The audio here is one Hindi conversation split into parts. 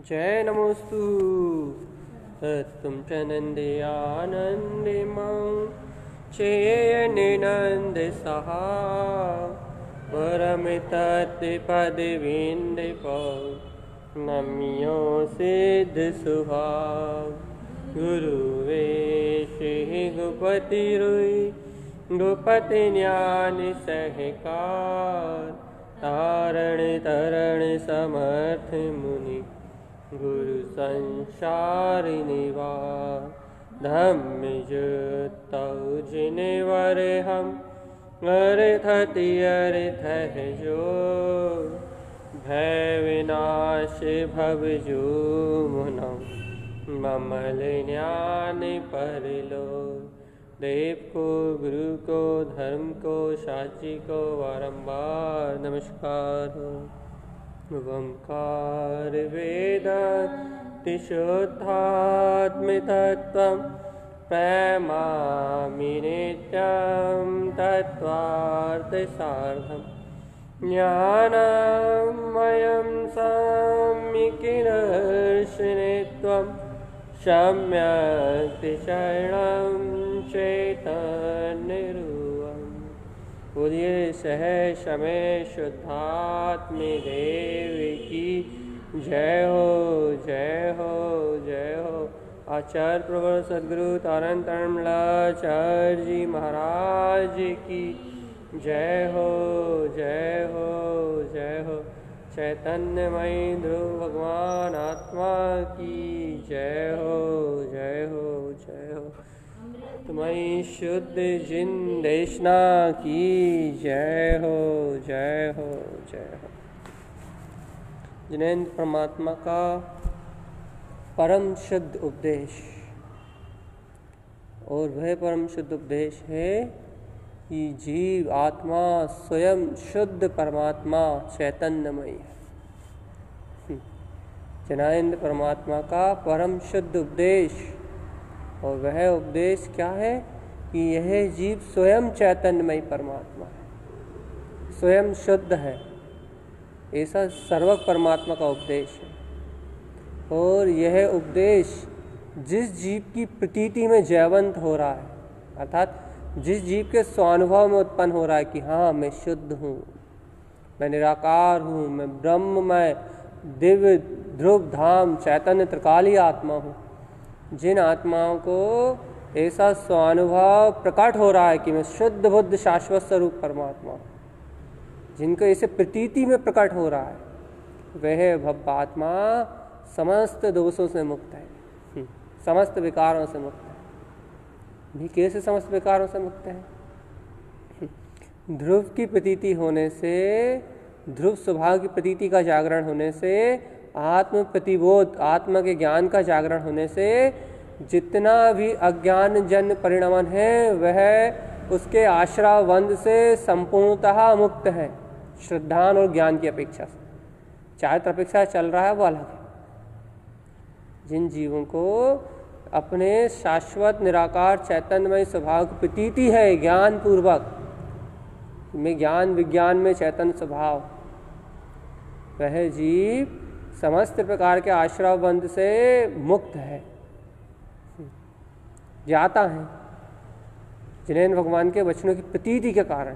जय नमोस्तु तत्त्वं च नन्दे आनन्दे मां चेयनिनन्दे सहा परमितत्पदविन्दे नम्यो सिद्धसुहा गुरुवे श्री गुपति रुई गुपति ज्ञान सहकार तारण तरण समर्थ मुनि गुरु संसार निवार धम्म जुतौ जिनवर हम अर्थ तीर्थ है जो भय विनाश भव जो मुनम ममल ज्ञान परलो देव को गुरु को धर्म को साची को बारंबार नमस्कार हो। ओंकार वेदांति शुद्धात्म तत्त्वं प्रेमामि नित्यं तत्त्वार्थ सार्धं ज्ञानमयं सम्यक् सम्यक् शरणं चैतन्यरूपम् बोलिए सह समय शुद्धात्म देव की जय हो जय हो जय हो। आचार्य प्रवर सद्गुरु तारण तरणमलाचार्य जी महाराज की जय हो जय हो जय हो। चैतन्यमयी ध्रुव भगवान आत्मा की जय हो जय हो जय हो। तुम्हारी शुद्ध जिन देशना की जय हो जय हो जय हो। जिनेन्द्र परमात्मा का परम शुद्ध उपदेश, और वह परम शुद्ध उपदेश है कि जीव आत्मा स्वयं शुद्ध परमात्मा चैतन्यमयी है। जनानंद परमात्मा का परम शुद्ध उपदेश, और वह उपदेश क्या है कि यह जीव स्वयं चैतन्यमयी परमात्मा है, स्वयं शुद्ध है। ऐसा सर्वक परमात्मा का उपदेश है। और यह उपदेश जिस जीव की प्रतीति में जयवंत हो रहा है, अर्थात जिस जीव के स्वानुभव में उत्पन्न हो रहा है कि हाँ मैं शुद्ध हूँ, मैं निराकार हूँ, मैं ब्रह्ममय दिव्य ध्रुव धाम चैतन्य त्रिकाली आत्मा हूँ, जिन आत्माओं को ऐसा स्वानुभव प्रकट हो रहा है कि मैं शुद्ध बुद्ध शाश्वत स्वरूप परमात्मा हूँ, जिनको ऐसे प्रतीति में प्रकट हो रहा है, वह भव्य आत्मा समस्त दोषों से मुक्त है, समस्त विकारों से मुक्त है। भी कैसे समस्त विकारों से मुक्त है? ध्रुव की प्रतीति होने से, ध्रुव स्वभाव की प्रतीति का जागरण होने से, आत्म प्रतिबोध आत्मा के ज्ञान का जागरण होने से जितना भी अज्ञान जन्य परिणमन है वह उसके आश्रयबंध से संपूर्णतः मुक्त है, श्रद्धान और ज्ञान की अपेक्षा से। चाहे अपेक्षा चल रहा है वो अलग है। जिन जीवों को अपने शाश्वत निराकार चैतन्यमय स्वभाव की प्रतीति है ज्ञान पूर्वक, में ज्ञान विज्ञान में चैतन्य स्वभाव, वह जीव समस्त प्रकार के आश्रयबंध से मुक्त है, जाता है जिनेन्द्र भगवान के वचनों की प्रतीति के कारण।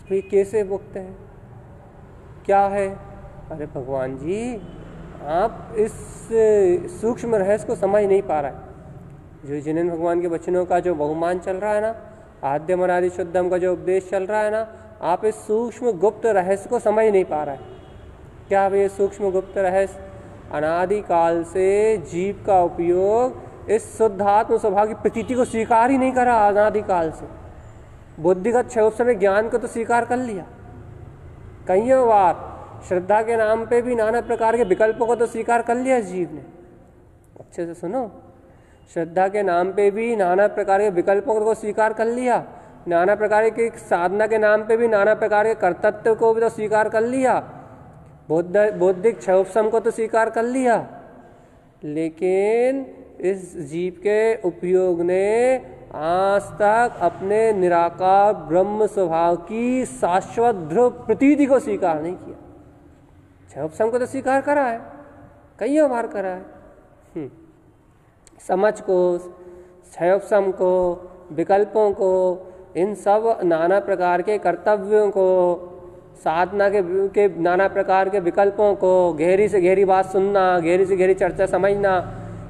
तो ये कैसे मुक्त है, क्या है? अरे भगवान जी, आप इस सूक्ष्म रहस्य को समझ नहीं पा रहा है। जो जिनेन्द्र भगवान के वचनों का जो बहुमान चल रहा है ना, आद्यम अनादि शुद्धम का जो उपदेश चल रहा है ना, आप इस सूक्ष्म गुप्त रहस्य को समझ नहीं पा रहा है। क्या है ये सूक्ष्म गुप्त रहस्य? अनादि काल से जीव का उपयोग इस शुद्धात्म स्वभाव की प्रतीति को स्वीकार ही नहीं करा। अनादि काल से बुद्धिगत क्षोभ से ज्ञान को तो स्वीकार कर लिया, कईयों बार श्रद्धा के नाम पे भी नाना प्रकार के विकल्पों को तो स्वीकार कर लिया जीव ने। अच्छे से सुनो, श्रद्धा के नाम पे भी नाना प्रकार के विकल्पों को स्वीकार कर लिया, नाना प्रकार के साधना के नाम पे भी नाना प्रकार के कर्तव्य को भी तो स्वीकार कर लिया, बौद्धिक क्षोभसम को तो स्वीकार कर लिया, लेकिन इस जीव के उपयोग ने आज तक अपने निराकार ब्रह्म स्वभाव की शाश्वत ध्रुव प्रतीति को स्वीकार नहीं किया। क्षयोपशम को तो स्वीकार करा है, कई बार करा है। समझ को, क्षयोपशम को, विकल्पों को, इन सब नाना प्रकार के कर्तव्यों को, साधना के नाना प्रकार के विकल्पों को, गहरी से गहरी बात सुनना, गहरी से गहरी चर्चा समझना,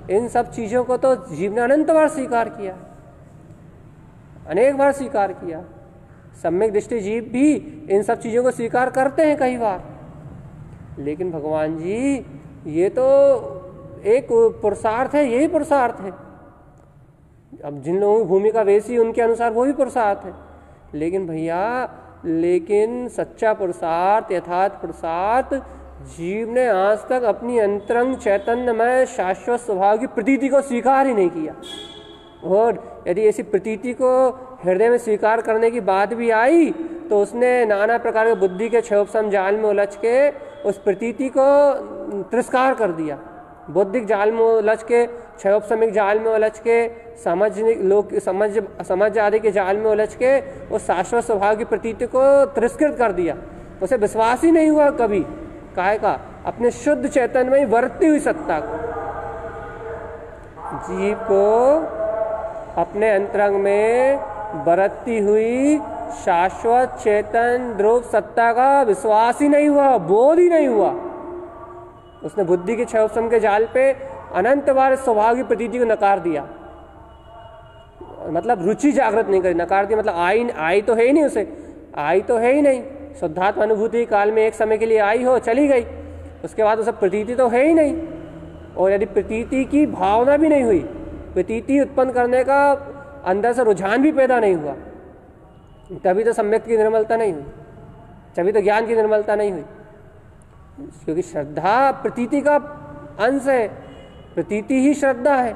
इन सब चीज़ों को तो जीव ने अनंत बार स्वीकार किया, अनेक बार स्वीकार किया। सम्यक दृष्टि जीव भी इन सब चीज़ों को स्वीकार करते हैं कई बार। लेकिन भगवान जी ये तो एक पुरुषार्थ है, यही पुरुषार्थ है। अब जिन लोगों की भूमिका वैसी उनके अनुसार वो भी पुरुषार्थ है। लेकिन भैया, लेकिन सच्चा पुरुषार्थ, यथार्थ पुरुषार्थ जीव ने आज तक अपनी अंतरंग चैतन्यमय शाश्वत स्वभाव की प्रतीति को स्वीकार ही नहीं किया। और यदि ऐसी प्रतीति को हृदय में स्वीकार करने की बात भी आई तो उसने नाना प्रकार के बुद्धि के क्षयोपशम जाल में उलझ के उस प्रतीति को तिरस्कार कर दिया। बौद्धिक जाल में उलझ के, क्षयोपशमिक जाल में उलझ के, समझ आदि के जाल में उलझ के उस शाश्वत स्वभाव की प्रतीति को तिरस्कृत कर दिया। उसे विश्वास ही नहीं हुआ कभी, काहे का, अपने शुद्ध चैतन्य में वर्तती हुई सत्ता को। जीव को अपने अंतरंग में बरतती हुई शाश्वत चेतन ध्रुव सत्ता का विश्वास ही नहीं हुआ, बोध ही नहीं हुआ। उसने बुद्धि के क्षयोपशम के जाल पे अनंत बार स्वभाव की प्रतीति को नकार दिया, मतलब रुचि जागृत नहीं करी। नकार दिया मतलब आई तो है ही नहीं, उसे आई तो है ही नहीं। शुद्धात्म अनुभूति काल में एक समय के लिए आई हो, चली गई, उसके बाद उसे प्रतीति तो है ही नहीं। और यदि प्रतीति की भावना भी नहीं हुई, प्रतीति उत्पन्न करने का अंदर से रुझान भी पैदा नहीं हुआ, तभी तो सम्यक की निर्मलता नहीं हुई, तभी तो ज्ञान की निर्मलता नहीं हुई। क्योंकि श्रद्धा प्रतीति का अंश है, प्रतीति ही श्रद्धा है।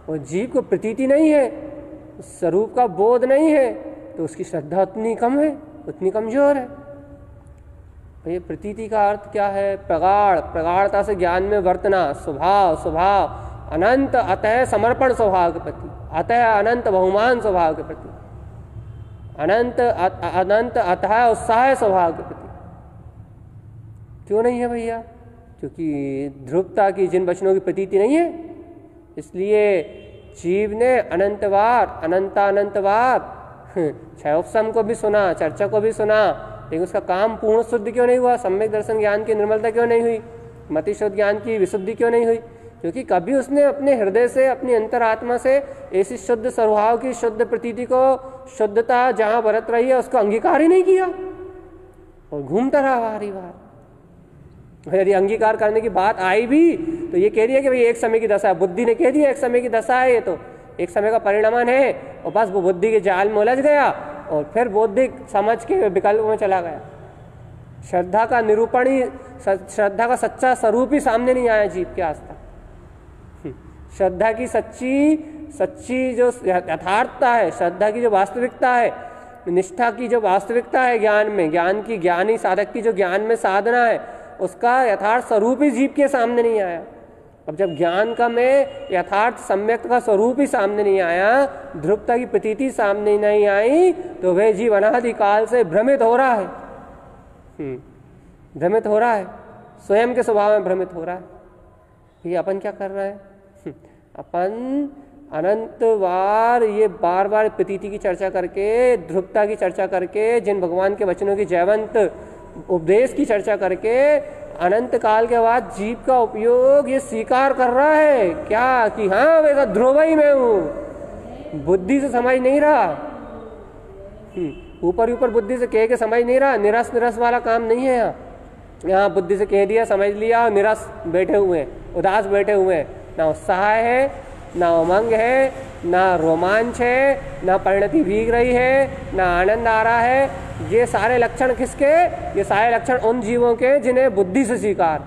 और जीव को प्रतीति नहीं है, स्वरूप का बोध नहीं है, तो उसकी श्रद्धा उतनी कम है, उतनी कमजोर है। तो ये प्रतीति का अर्थ क्या है? प्रगाढ़ता से ज्ञान में वर्तना, स्वभाव अनंत अतः समर्पण स्वभाव के प्रति, अतः अनंत बहुमान स्वभाव के प्रति, अनंत अतः उत्साह स्वभाव के प्रति। क्यों नहीं है भैया? क्योंकि ध्रुवता की जिन वचनों की प्रतीति नहीं है, इसलिए जीव ने अनंत बार क्षयोपशम को भी सुना, चर्चा को भी सुना, लेकिन उसका काम पूर्ण शुद्ध क्यों नहीं हुआ? सम्यक दर्शन ज्ञान की निर्मलता क्यों नहीं हुई? मति शुद्ध ज्ञान की विशुद्धि क्यों नहीं हुई? क्योंकि कभी उसने अपने हृदय से, अपनी अंतरात्मा से ऐसी शुद्ध स्वभाव की शुद्ध प्रतीति को, शुद्धता जहाँ बरत रही है उसको अंगीकार ही नहीं किया और घूमता रहा बाहरी बाहर। यदि अंगीकार करने की बात आई भी तो ये कह दिया कि भाई एक समय की दशा है, बुद्धि ने कह दिया एक समय की दशा है, ये तो एक समय का परिणामन है, और बस वो बुद्धि के जाल में उलझ गया और फिर बौद्धिक समझ के विकल्प में चला गया। श्रद्धा का निरूपण ही, श्रद्धा का सच्चा स्वरूप ही सामने नहीं आया जीव के आज तक। श्रद्धा की सच्ची जो यथार्थता है, श्रद्धा की जो वास्तविकता है, निष्ठा की जो वास्तविकता है ज्ञान में, ज्ञानी साधक की जो ज्ञान में साधना है, उसका यथार्थ स्वरूप ही जीव के सामने नहीं आया। अब जब ज्ञान का में यथार्थ सम्यक का स्वरूप ही सामने नहीं आया, ध्रुवता की प्रतीति सामने नहीं आई, तो वह जीव अनादिकाल से भ्रमित हो रहा है, भ्रमित हो रहा है, स्वयं के स्वभाव में भ्रमित हो रहा है। ये अपन क्या कर रहे हैं? अपन अनंत बार ये बार प्रतीति की चर्चा करके, ध्रुवता की चर्चा करके, जिन भगवान के वचनों की जयवंत उपदेश की चर्चा करके अनंत काल के बाद जीव का उपयोग ये स्वीकार कर रहा है क्या कि हाँ वैसा ध्रुव ही मैं हूँ। बुद्धि से समझ नहीं रहा, ऊपर बुद्धि से कह के समझ नहीं रहा। निरस वाला काम नहीं है यहाँ बुद्धि से कह दिया, समझ लिया, और निरस बैठे हुए हैं, उदास बैठे हुए हैं। ना उत्साह है, ना उमंग है, ना रोमांच है, ना परिणति भीग रही है, ना आनंद आ रहा है। ये सारे लक्षण किसके? ये सारे लक्षण उन जीवों के जिन्हें बुद्धि से स्वीकार,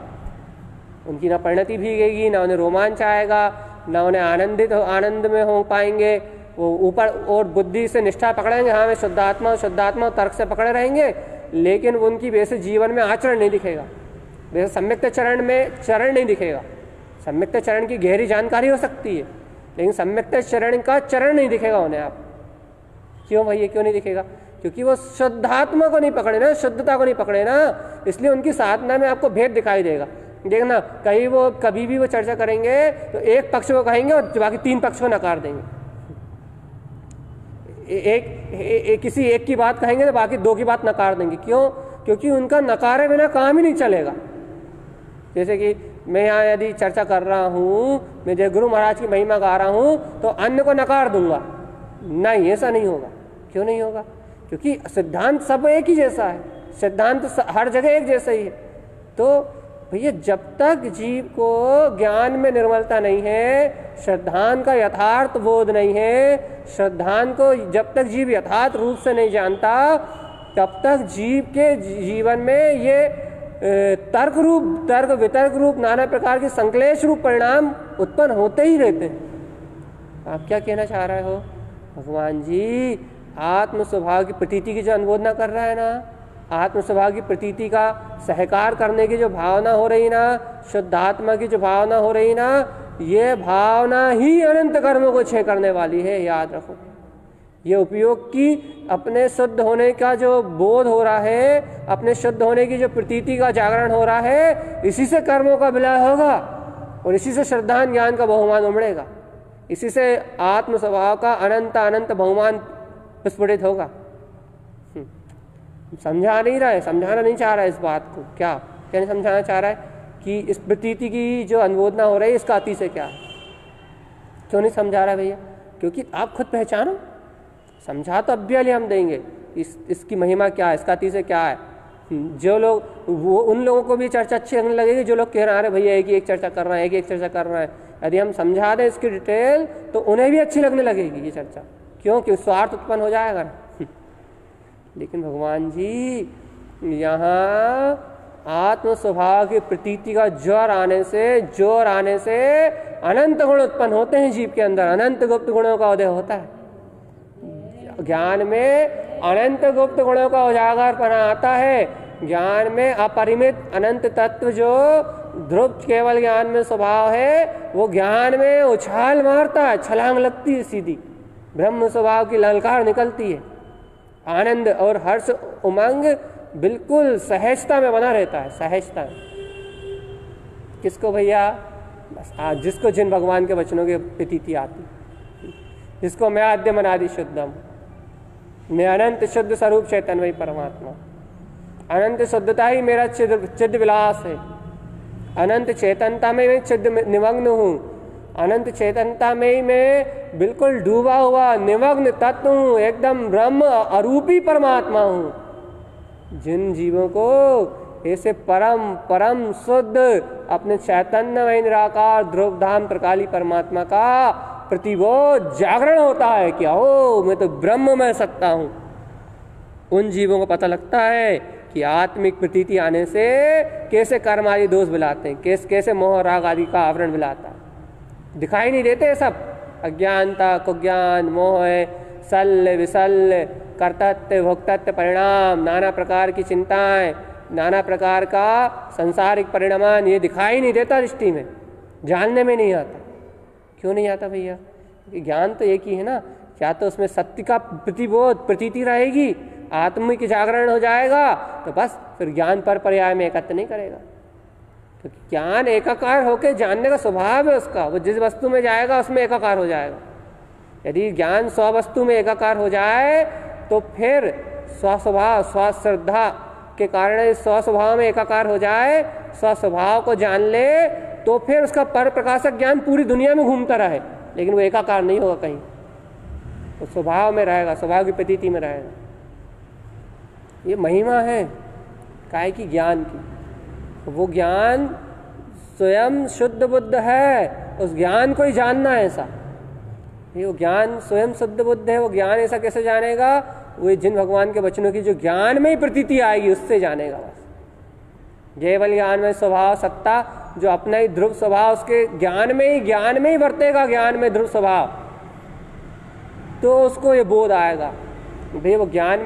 उनकी ना परिणति भीगेगी, ना उन्हें रोमांच आएगा, ना उन्हें आनंद में हो पाएंगे। वो ऊपर और बुद्धि से निष्ठा पकड़ेंगे, हाँ मैं शुद्धात्मा तर्क से पकड़े रहेंगे, लेकिन उनकी वैसे जीवन में आचरण नहीं दिखेगा, वैसे सम्यक्त चरण में चरण नहीं दिखेगा। सम्यक्त चरण की गहरी जानकारी हो सकती है, लेकिन सम्यक्त चरण का चरण नहीं दिखेगा उन्हें। आप क्यों भैया, क्यों नहीं दिखेगा? क्योंकि वो शुद्धात्मा को नहीं पकड़े ना, शुद्धता को नहीं पकड़े ना, इसलिए उनकी साधना में आपको भेद दिखाई देगा। देखना कभी भी वो चर्चा करेंगे तो एक पक्ष को कहेंगे और बाकी 3 पक्ष को नकार देंगे। किसी एक की बात कहेंगे तो बाकी 2 की बात नकार देंगे। क्यों? क्योंकि उनका नकारे बिना काम ही नहीं चलेगा। जैसे कि मैं यहाँ यदि चर्चा कर रहा हूँ, मैं जय गुरु महाराज की महिमा गा रहा हूँ तो अन्य को नकार दूंगा, नहीं, ऐसा नहीं होगा। क्यों नहीं होगा? क्योंकि सिद्धांत सब एक ही जैसा है, सिद्धांत हर जगह एक जैसा ही है। तो भैया जब तक जीव को ज्ञान में निर्मलता नहीं है, श्रद्धांत का यथार्थ बोध नहीं है, श्रद्धांत को जब तक जीव यथार्थ रूप से नहीं जानता, तब तक जीव के जीवन में ये तर्क वितर्क रूप नाना प्रकार के संक्लेश रूप परिणाम उत्पन्न होते ही रहते हैं। आप क्या कहना चाह रहे हो? भगवान जी आत्म स्वभाव की प्रतीति की जो अनुमोदना कर रहा है ना, आत्म स्वभाव की प्रतीति का सहकार करने की जो भावना हो रही ना, शुद्धात्मा की जो भावना हो रही ना, ये भावना ही अनंत कर्मों को क्षय करने वाली है, याद रखो। ये उपयोग की अपने शुद्ध होने का जो बोध हो रहा है, अपने शुद्ध होने की जो प्रतीति का जागरण हो रहा है, इसी से कर्मों का विलय होगा और इसी से श्रद्धान ज्ञान का बहुमान उमड़ेगा, इसी से आत्म स्वभाव का अनंत अनंत बहुमान विस्फुटित होगा। समझा नहीं रहा है, समझाना नहीं चाह रहा है इस बात को। क्या नहीं समझाना चाह रहा है कि इस प्रतीति की जो अनुमोदना हो रही है इसका अति से क्या है? क्यों नहीं समझा रहा भैया? क्योंकि आप खुद पहचानो। समझा तो अब भी हम देंगे इसकी महिमा क्या है, इसका अति से क्या है। जो लोग वो उन लोगों को भी चर्चा अच्छी लगने लगेगी जो लोग कह रहे हैं अरे भैया एक चर्चा कर रहे हैं, एक चर्चा कर रहे हैं। यदि हम समझा दें इसकी डिटेल तो उन्हें भी अच्छी लगने लगेगी ये चर्चा। क्यों? क्योंकि स्वार्थ उत्पन्न हो जाएगा। लेकिन भगवान जी यहाँ आत्म स्वभाव की प्रतीति का जोर आने से अनंत गुण उत्पन्न होते हैं जीव के अंदर, अनंत गुप्त गुणों का उदय होता है। ज्ञान में अनंत गुप्त गुणों का उजागरपना आता है। ज्ञान में अपरिमित अनंत तत्व जो ध्रुव केवल ज्ञान में स्वभाव है, वो ज्ञान में उछाल मारता है, छलांग लगती है सीधी, ब्रह्म स्वभाव की ललकार निकलती है। आनंद और हर्ष उमंग बिल्कुल सहजता में बना रहता है, सहजता में। किसको भैया? बस आज जिसको जिन भगवान के वचनों की प्रतीति आती, जिसको मैं आद्य मनादि शुद्धम, मैं अनंत शुद्ध स्वरूप चैतन्य परमात्मा, अनंत शुद्धता ही मेरा चिद विलास है, अनंत चेतनता में मैं चिद निमग्न हूँ, अनंत चेतनता में ही मैं बिल्कुल डूबा हुआ निमग्न तत्व हूँ, एकदम ब्रह्म अरूपी परमात्मा हूँ। जिन जीवों को ऐसे परम परम शुद्ध अपने चैतन्यमय निराकार ध्रुव धाम त्रिकाली परमात्मा का प्रतिबोध जागरण होता है कि ओ मैं तो ब्रह्म में सत्ता हूँ, उन जीवों को पता लगता है कि आत्मिक प्रतीति आने से कैसे कर्म आदि दोष मिलाते हैं, कैसे मोह राग आदि का आवरण मिलाता है। दिखाई नहीं देते सब, अज्ञानता कुज्ञान मोह शल्य विशल्य कर्तत्व भोक्तत्व परिणाम, नाना प्रकार की चिंताएं, नाना प्रकार का संसारिक परिणामान, ये दिखाई नहीं देता दृष्टि में, जानने में नहीं आता। क्यों नहीं आता भैया? क्योंकि ज्ञान तो एक ही है ना। क्या तो उसमें सत्य का प्रतिबोध प्रतीति रहेगी, आत्मिक जागरण हो जाएगा तो बस फिर ज्ञान पर पर्याय में एकत्र नहीं करेगा। क्योंकि ज्ञान एकाकार होकर जानने का स्वभाव है उसका, वो जिस वस्तु में जाएगा उसमें एकाकार हो जाएगा। यदि ज्ञान स्ववस्तु में एकाकार हो जाए तो फिर स्वस्वभाव स्वश्रद्धा के कारण स्वस्वभाव में एकाकार हो जाए, स्वस्वभाव को जान ले, तो फिर उसका पर प्रकाशक ज्ञान पूरी दुनिया में घूमता रहे, लेकिन वो एकाकार नहीं होगा कहीं, वो स्वभाव में रहेगा, स्वभाव की प्रतीति में रहेगा। ये महिमा है काय की? ज्ञान की। वो ज्ञान स्वयं शुद्ध बुद्ध है, उस ज्ञान को ही जानना है ऐसा। ये वो ज्ञान स्वयं शुद्ध बुद्ध है, वो ज्ञान ऐसा कैसे जानेगा? वो जिन भगवान के वचनों की जो ज्ञान में ही प्रतीति आएगी उससे जानेगा बस। केवल ज्ञान में स्वभाव सत्ता, जो अपना ही ध्रुव स्वभाव उसके ज्ञान में ही वर्तेगा, ज्ञान में ध्रुव स्वभाव, तो उसको ये बोध आएगा। भाई वो ज्ञान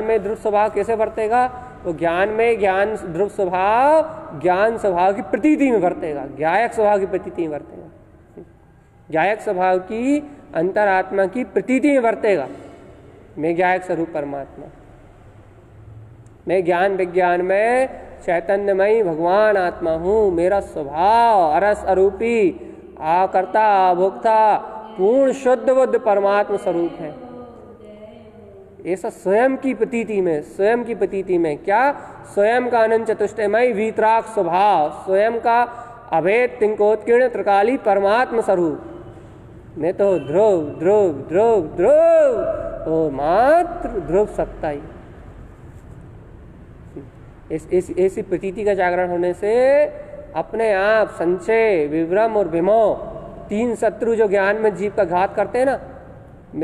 में ध्रुव स्वभाव कैसे वर्तेगा? वो ज्ञान में ज्ञान ध्रुव स्वभाव ज्ञान स्वभाव की प्रतीति में वर्तेगा, ज्ञायक स्वभाव की प्रतीति में वर्तेगा, ज्ञायक स्वभाव की अंतरात्मा की प्रतीति में वर्तेगा। मैं ज्ञायक स्वरूप परमात्मा, मैं ज्ञान विज्ञान में चैतन्यमयी भगवान आत्मा हूँ। मेरा स्वभाव अरस अरूपी आकर्ता भोक्ता पूर्ण शुद्ध बुद्ध परमात्मा स्वरूप है। ऐसा स्वयं की प्रतीति में, स्वयं की प्रतीति में क्या, स्वयं का अनंत चतुष्टयमय वीतराग स्वभाव, स्वयं का अभेद तिंकोत्कीर्ण त्रिकाली परमात्मा स्वरूप। मैं तो ध्रुव ध्रुव ध्रुव ध्रुव और मात्र ध्रुव सत्ता ही। ऐसी प्रतीति का जागरण होने से अपने आप संशय, विभ्रम और विमोह, तीन शत्रु जो ज्ञान में जीव का घात करते हैं ना,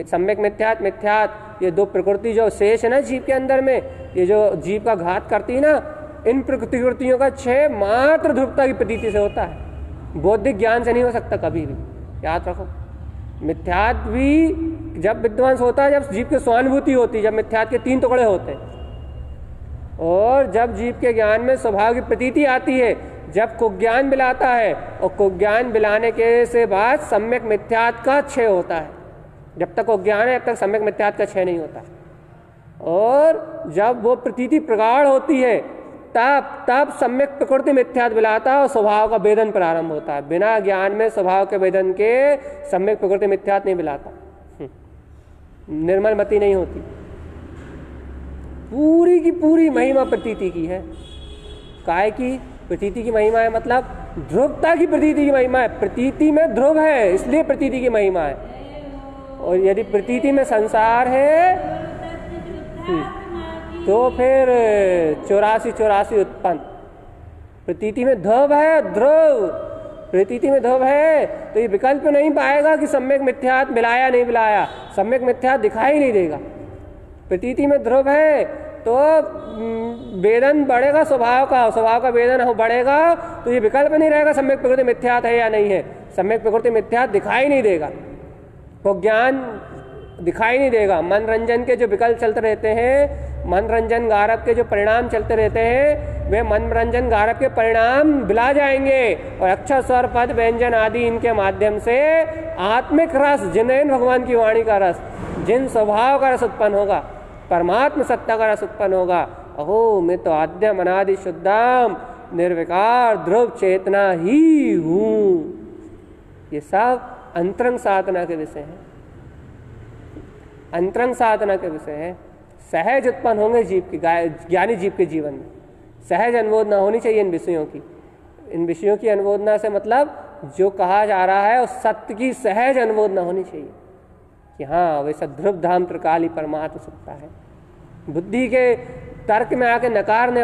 सम्यक मिथ्यात, मिथ्यात, ये दो प्रकृति जो शेष है ना जीव के अंदर में, ये जो जीव का घात करती है ना, इन प्रकृतियों का क्षय मात्र ध्रुवता की प्रतीति से होता है, बौद्धिक ज्ञान से नहीं हो सकता कभी भी, याद रखो। मिथ्यात भी जब विध्वंस होता है जब जीव की स्वानुभूति होती है, जब मिथ्यात के तीन टुकड़े होते हैं, और जब जीव के ज्ञान में स्वभाव की प्रतीति आती है, जब कुज्ञान मिलाता है, और कुज्ञान मिलाने के से बाद सम्यक मिथ्यात का क्षय होता है। जब तक कुज्ञान है तब तक सम्यक मिथ्यात का क्षय नहीं होता। और जब वो प्रतीति प्रगाढ़ होती है तब सम्यक प्रकृति मिथ्यात मिलाता है और स्वभाव का वेदन प्रारंभ होता है। बिना ज्ञान में स्वभाव के वेदन के सम्यक प्रकृति मिथ्यात नहीं मिलाता, निर्मल मति नहीं होती। पूरी की पूरी महिमा प्रतीति की है। काय की प्रतीति की महिमा है, मतलब ध्रुवता की प्रतीति की महिमा है। प्रतीति में ध्रुव है इसलिए प्रतीति की महिमा है। और यदि प्रतीति में संसार है तो फिर 84 उत्पन्न। प्रतीति में ध्रुव है, ध्रुव प्रतीति में ध्रुव है, तो ये विकल्प नहीं पाएगा कि सम्यक मिथ्यात मिलाया नहीं मिलाया, सम्यक मिथ्यात दिखाई नहीं देगा। प्रतीति में ध्रुव है तो वेदन बढ़ेगा स्वभाव का वेदन बढ़ेगा, तो ये विकल्प नहीं रहेगा सम्यक प्रकृति मिथ्यात है या नहीं है। सम्यक प्रकृति मिथ्यात दिखाई नहीं देगा, तो ज्ञान दिखाई नहीं देगा। मनोरंजन के जो विकल्प चलते रहते हैं, मनोरंजन गारव के जो परिणाम चलते रहते हैं, वे मनोरंजन गारव के परिणाम बिला जाएंगे, और अक्षर स्वर पद व्यंजन आदि इनके माध्यम से आत्मिक रस, जिनैन भगवान की वाणी का रस, जिन स्वभाव का रस उत्पन्न होगा, परमात्म सत्ता का रस उत्पन्न होगा। अहो मैं तो आद्यम अनादि शुद्धम निर्विकार ध्रुव चेतना ही हूँ। ये सब अंतरंग साधना के विषय हैं, अंतरंग साधना के विषय है। सहज उत्पन्न होंगे जीव की, ज्ञानी जीव के जीवन में सहज अनुमोदना होनी चाहिए इन विषयों की। इन विषयों की अनुमोदना से मतलब जो कहा जा रहा है उस सत्य की सहज अनुमोदना होनी चाहिए कि हाँ वैसा ध्रुव धाम त्रिकाली परमात्मा सत्ता है। बुद्धि के तर्क में आके नकारने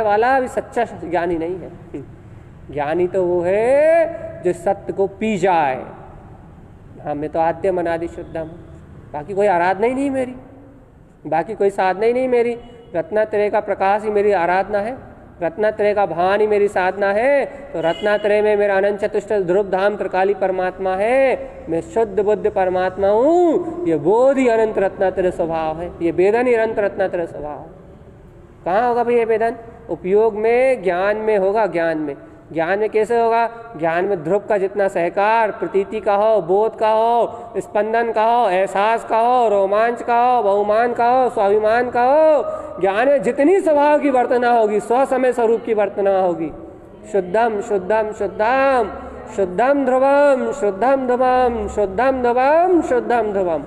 वाला भी सच्चा ज्ञानी नहीं है। ज्ञानी तो वो है जो सत्य को पी जाए। हाँ मैं तो आद्यम अनादि शुद्धम हूँ, बाकी कोई आराधना ही नहीं मेरी, बाकी कोई साधना ही नहीं मेरी। रत्नात्रय का प्रकाश ही मेरी आराधना है, रत्नात्रय का भान ही मेरी साधना है। तो रत्नात्रय में मेरा अनंत चतुष्ट ध्रुव धाम त्रिकाली परमात्मा है। मैं शुद्ध बुद्ध परमात्मा हूँ। ये बोध ही अनंत रत्नात्रय स्वभाव है, ये वेदन ही अनंत रत्नात्रय स्वभाव है। कहाँ होगा भाई ये वेदन? उपयोग में, ज्ञान में होगा। ज्ञान में कैसे होगा? ज्ञान में ध्रुव का जितना सहकार, प्रतीति का हो, बोध का हो, स्पंदन का हो, एहसास का हो, रोमांच का हो, बहुमान का हो, स्वाभिमान का हो, ज्ञान में जितनी स्वभाव की वर्तना होगी, स्वसमय स्वरूप की वर्तना होगी। शुद्धम शुद्धम शुद्धम शुद्धम ध्रुवम शुद्धम ध्रुवम शुद्धम ध्रुवम शुद्धम ध्रुवम।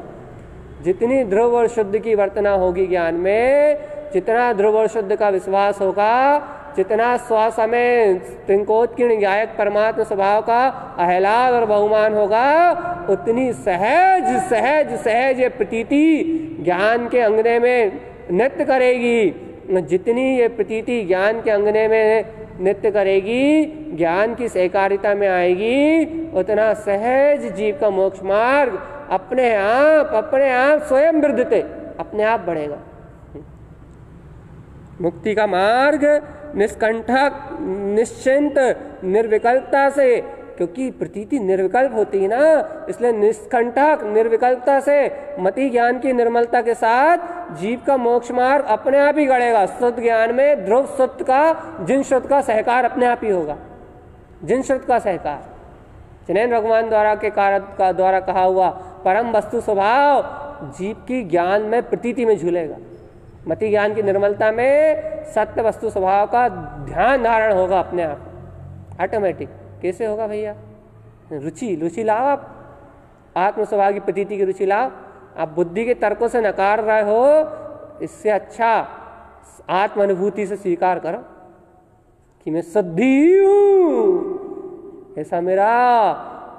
जितनी ध्रुव और शुद्ध की वर्तना होगी ज्ञान में, जितना ध्रुव और शुद्ध का विश्वास होगा, जितना स्वसमय त्रिंकोत्कीर्ण ज्ञायक परमात्मा स्वभाव का अहलाद और बहुमान होगा, उतनी सहज सहज सहज ये प्रतीति ज्ञान के अंगने में नृत्य करेगी। जितनी ये प्रतीति ज्ञान के अंगने में नृत्य करेगी, ज्ञान की सहकारिता में आएगी, उतना सहज जीव का मोक्ष मार्ग अपने आप स्वयं वृद्धते, अपने आप बढ़ेगा। मुक्ति का मार्ग निष्कंठक, निश्चिंत, निर्विकल्पता से, क्योंकि प्रतीति निर्विकल्प होती है ना, इसलिए निष्कंठक निर्विकल्पता से मति ज्ञान की निर्मलता के साथ जीव का मोक्ष मार्ग अपने आप ही गढ़ेगा। शुद्ध ज्ञान में ध्रुव शुद्ध का, जिन शुद्ध का सहकार अपने आप ही होगा। जिन शुद्ध का सहकार जिनैन भगवान द्वारा कहा हुआ परम वस्तु स्वभाव जीव की ज्ञान में प्रतीति में झूलेगा। मति ज्ञान की निर्मलता में सत्य वस्तु स्वभाव का ध्यान धारण होगा अपने आप ऑटोमेटिक। कैसे होगा भैया? रुचि लाओ आप, आत्म स्वभाव की प्रतीति की रुचि लाओ। आप बुद्धि के तर्कों से नकार रहे हो, इससे अच्छा आत्म अनुभूति से स्वीकार करो कि मैं शुद्धि हूँ, ऐसा मेरा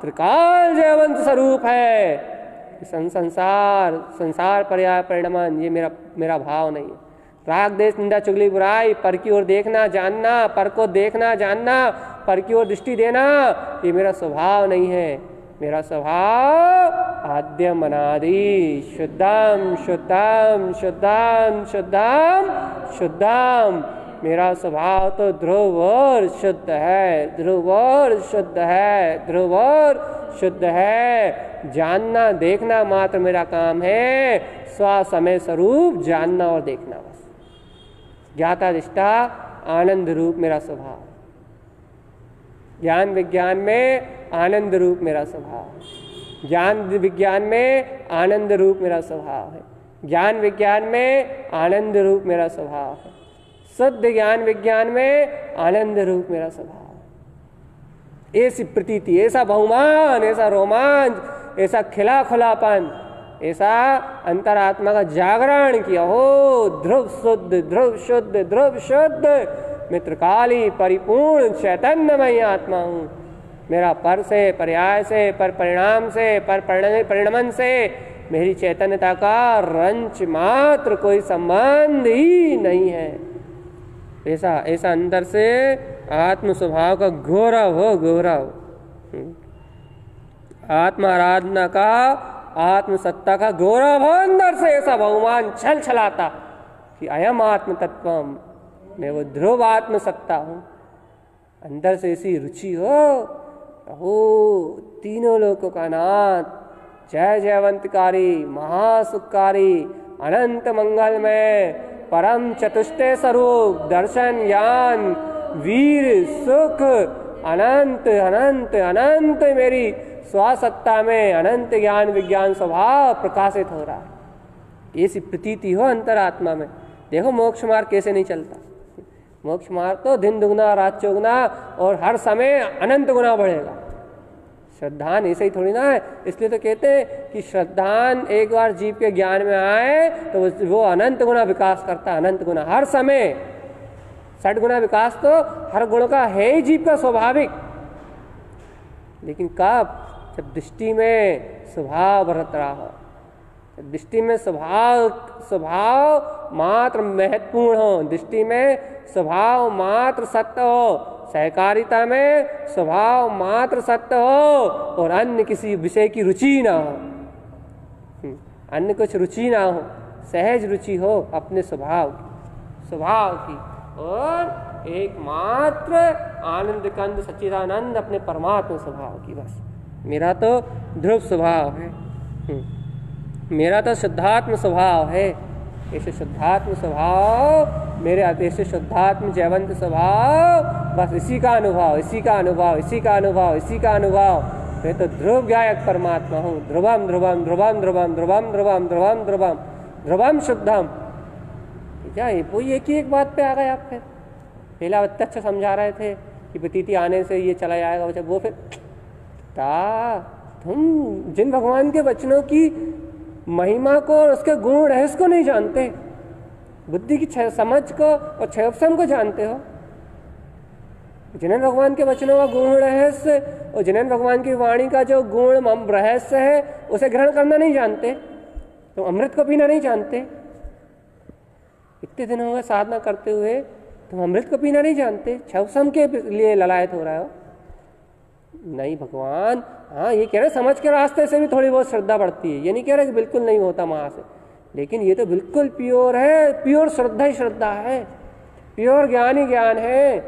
त्रिकाल जयवंत स्वरूप है। संसार पर्याय परिणमन, ये मेरा भाव नहीं है। राग देश निंदा चुगली बुराई, पर की ओर देखना जानना, पर को देखना जानना, पर की ओर दृष्टि देना, ये मेरा स्वभाव नहीं है। मेरा स्वभाव आद्यम अनादि शुद्धम शुद्धम शुद्धम शुद्धम शुद्धम। मेरा स्वभाव तो ध्रुव और शुद्ध है, ध्रुव और शुद्ध है, ध्रुव और शुद्ध है। जानना देखना मात्र मेरा काम है, स्वसमय स्वरूप जानना और देखना बस। ज्ञाता दिष्टा आनंद रूप मेरा स्वभाव, ज्ञान विज्ञान में आनंद रूप मेरा स्वभाव, ज्ञान विज्ञान में आनंद रूप मेरा स्वभाव है, ज्ञान विज्ञान में आनंद रूप मेरा स्वभाव है, शुद्ध ज्ञान विज्ञान में आनंद रूप मेरा स्वभाव है। ऐसी प्रतीति, ऐसा बहुमान, ऐसा रोमांच, ऐसा खिला खुलापन, ऐसा अंतरात्मा का जागरण किया हो। ध्रुव शुद्ध ध्रुव शुद्ध ध्रुव शुद्ध मित्रकाली परिपूर्ण चैतन्यमय आत्मा हूँ। मेरा पर से पर्याय से पर परिणाम से पर परिणमन से मेरी चैतन्यता का रंच मात्र कोई संबंध ही नहीं है। ऐसा अंदर से आत्म स्वभाव का गौरव हो, गौरव आत्मा आराधना का, आत्म सत्ता का गौरव हो अंदर से। ऐसा बहुमान छल छलाता कि अयम आत्म तत्वम, मैं वो ध्रुव आत्म सत्ता हूँ। अंदर से ऐसी रुचि हो तीनों लोकों का नाथ, जय जयवंतकारी, महासुखकारी, अनंत मंगलमय, परम चतुष्टय स्वरूप, दर्शन ज्ञान वीर सुख, अनंत अनंत अनंत मेरी स्वासत्ता में अनंत ज्ञान विज्ञान स्वभाव प्रकाशित हो रहा है। ऐसी प्रतीति हो अंतरात्मा में। देखो मोक्ष मार्ग कैसे नहीं चलता। मोक्ष मार्ग तो दिन दुगना रात चौगुना और हर समय अनंत गुना बढ़ेगा। श्रद्धान ऐसे ही थोड़ी ना है। इसलिए तो कहते हैं कि श्रद्धान एक बार जीव के ज्ञान में आए तो वो अनंत गुना विकास करता है, अनंत गुना हर समय। 60 गुना विकास तो हर गुण का है ही जीव का स्वाभाविक। लेकिन कब? जब दृष्टि में स्वभाव बरत रहा हो, दृष्टि में स्वभाव मात्र महत्वपूर्ण हो, दृष्टि में स्वभाव मात्र सत्य हो, सहकारिता में स्वभाव मात्र सत्य हो और अन्य किसी विषय की रुचि ना हो, अन्य कुछ रुचि ना हो, सहज रुचि हो अपने स्वभाव की और एकमात्र आनंद कंद सच्चिदानंद अपने परमात्मा स्वभाव की। बस मेरा तो ध्रुव स्वभाव है, मेरा तो शुद्धात्म स्वभाव है। ऐसे शुद्धात्म स्वभाव मेरे ऐसे शुद्धात्म जयवंत स्वभाव, बस इसी का अनुभव, इसी का अनुभव, इसी का अनुभव, इसी का अनुभव। मैं तो ध्रुव गायक परमात्मा हूँ। ध्रुवम ध्रुवम ध्रुवम ध्रुवम ध्रुवम ध्रुवम ध्रुवम ध्रुवम ध्रुवम शुद्धम। क्या वो एक ही एक बात पे आ गए आप? फिर पहला अच्छा समझा रहे थे कि प्रतीति आने से ये चला जाएगा, जब वो फिर तुम जिन भगवान के वचनों की महिमा को और उसके गुण रहस्य को नहीं जानते, बुद्धि की समझ को और क्षयपन को जानते हो, जिन्हें भगवान के वचनों का गुण रहस्य और जिन्हें भगवान की वाणी का जो गुण रहस्य है उसे ग्रहण करना नहीं जानते, तो अमृत को पीना नहीं जानते। इतने दिन हो गए साधना करते हुए, तुम अमृत को पीना नहीं जानते, क्षयपन के लिए ललायत हो रहा हो। नहीं भगवान, हाँ ये कह रहे समझ के रास्ते से भी थोड़ी बहुत श्रद्धा बढ़ती है, ये नहीं कह रहे कि बिल्कुल नहीं होता वहाँ से, लेकिन ये तो बिल्कुल प्योर है, प्योर श्रद्धा ही श्रद्धा है, प्योर ज्ञान ही ज्ञान है,